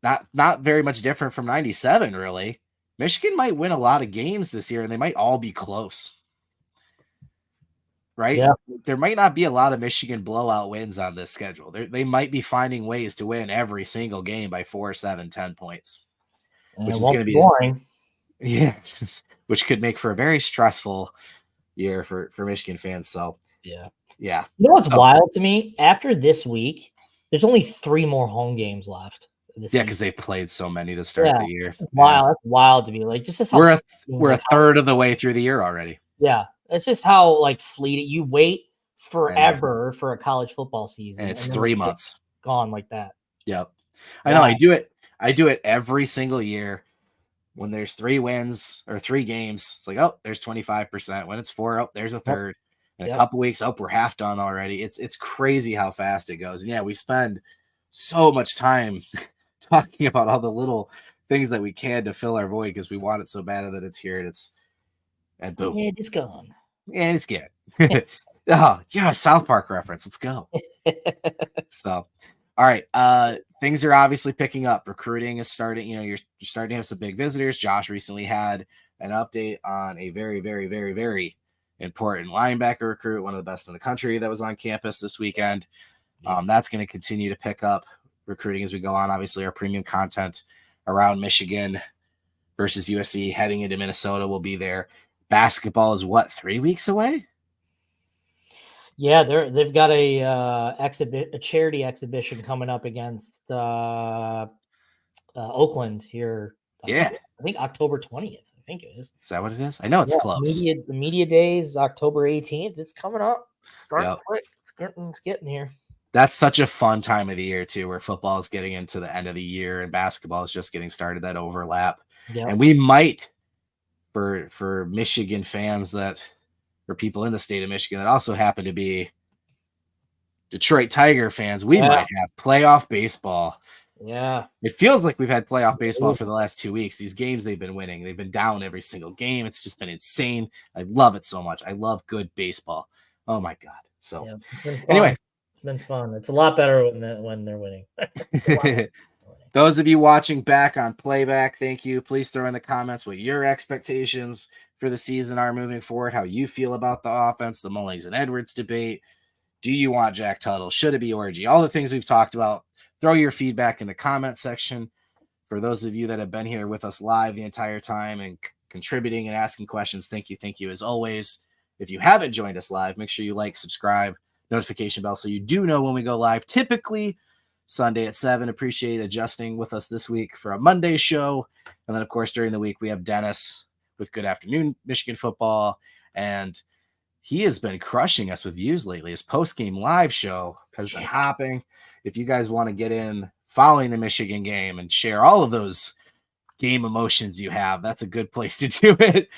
S1: not very much different from 97, really. Michigan might win a lot of games this year, and they might all be close. Right?
S2: Yeah.
S1: There might not be a lot of Michigan blowout wins on this schedule. They might be finding ways to win every single game by 4, 7, 10 points, which is going to be
S2: boring.
S1: Yeah, which could make for a very stressful year for Michigan fans. So
S2: yeah.
S1: You
S2: know what's wild to me? After this week, there's only 3 more home games left.
S1: Yeah, because they played so many to start the year.
S2: Wow, that's wild to me. Like, just as how
S1: we're a third of the way through the year already.
S2: Yeah, it's just how like fleeting. You wait forever for a college football season,
S1: and it's 3 months
S2: gone like that.
S1: Yep, I know. I do it every single year. When there's 3 wins or 3 games, it's like, oh, there's 25%. When it's 4, oh, there's a third. In a couple weeks, oh, we're half done already. It's crazy how fast it goes. And yeah, we spend so much time talking about all the little things that we can to fill our void because we want it so bad that it's here and boom.
S2: And it's gone.
S1: And it's good. Oh, yeah, South Park reference. Let's go. So, all right. Things are obviously picking up. Recruiting is starting. You know, you're starting to have some big visitors. Josh recently had an update on a very, very, very, very important linebacker recruit, one of the best in the country, that was on campus this weekend. That's going to continue to pick up recruiting as we go on. Obviously, our premium content around Michigan versus USC heading into Minnesota will be there. Basketball is what, 3 weeks away?
S2: Yeah, they've got a charity exhibition coming up against Oakland here.
S1: I
S2: think October 20th. I think it is.
S1: Is that what it is? I know it's close.
S2: The media days, October 18th. It's coming up. Starting quick. It's getting here.
S1: That's such a fun time of the year too, where football is getting into the end of the year and basketball is just getting started. That overlap, and we might, for Michigan fans or people in the state of Michigan that also happen to be Detroit Tiger fans, we might have playoff baseball.
S2: Yeah.
S1: It feels like we've had playoff baseball for the last 2 weeks. These games they've been winning. They've been down every single game. It's just been insane. I love it so much. I love good baseball. Oh my God. So anyway.
S2: It's been fun. It's a lot better when they're winning.
S1: Those of you watching back on playback, thank you. Please throw in the comments what your expectations for the season are moving forward, how you feel about the offense, the Mullings and Edwards debate. Do you want Jack Tuttle? Should it be Orji? All the things we've talked about. Throw your feedback in the comment section. For those of you that have been here with us live the entire time and contributing and asking questions, thank you. Thank you as always. If you haven't joined us live, make sure you like, subscribe, notification bell so you do know when we go live. Typically Sunday at 7. Appreciate adjusting with us this week for a Monday show. And then, of course, during the week, we have Dennis with Good Afternoon Michigan Football. And he has been crushing us with views lately. His post-game live show has been hopping. If you guys want to get in following the Michigan game and share all of those game emotions you have, that's a good place to do it.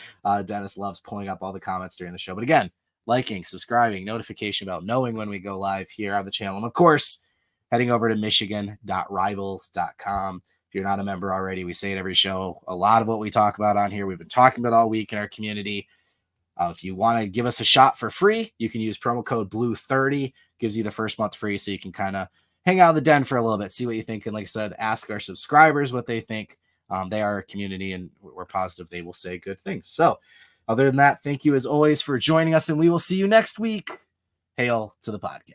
S1: Dennis loves pulling up all the comments during the show. But again, liking, subscribing, notification bell, knowing when we go live here on the channel. And of course, heading over to michigan.rivals.com. If you're not a member already, we say it every show. A lot of what we talk about on here, we've been talking about all week in our community. If you want to give us a shot for free, you can use promo code BLUE30. Gives you the first month free, so you can kind of hang out in the den for a little bit, see what you think. And like I said, ask our subscribers what they think. They are a community, and we're positive they will say good things. So other than that, thank you as always for joining us, and we will see you next week. Hail to the podcast.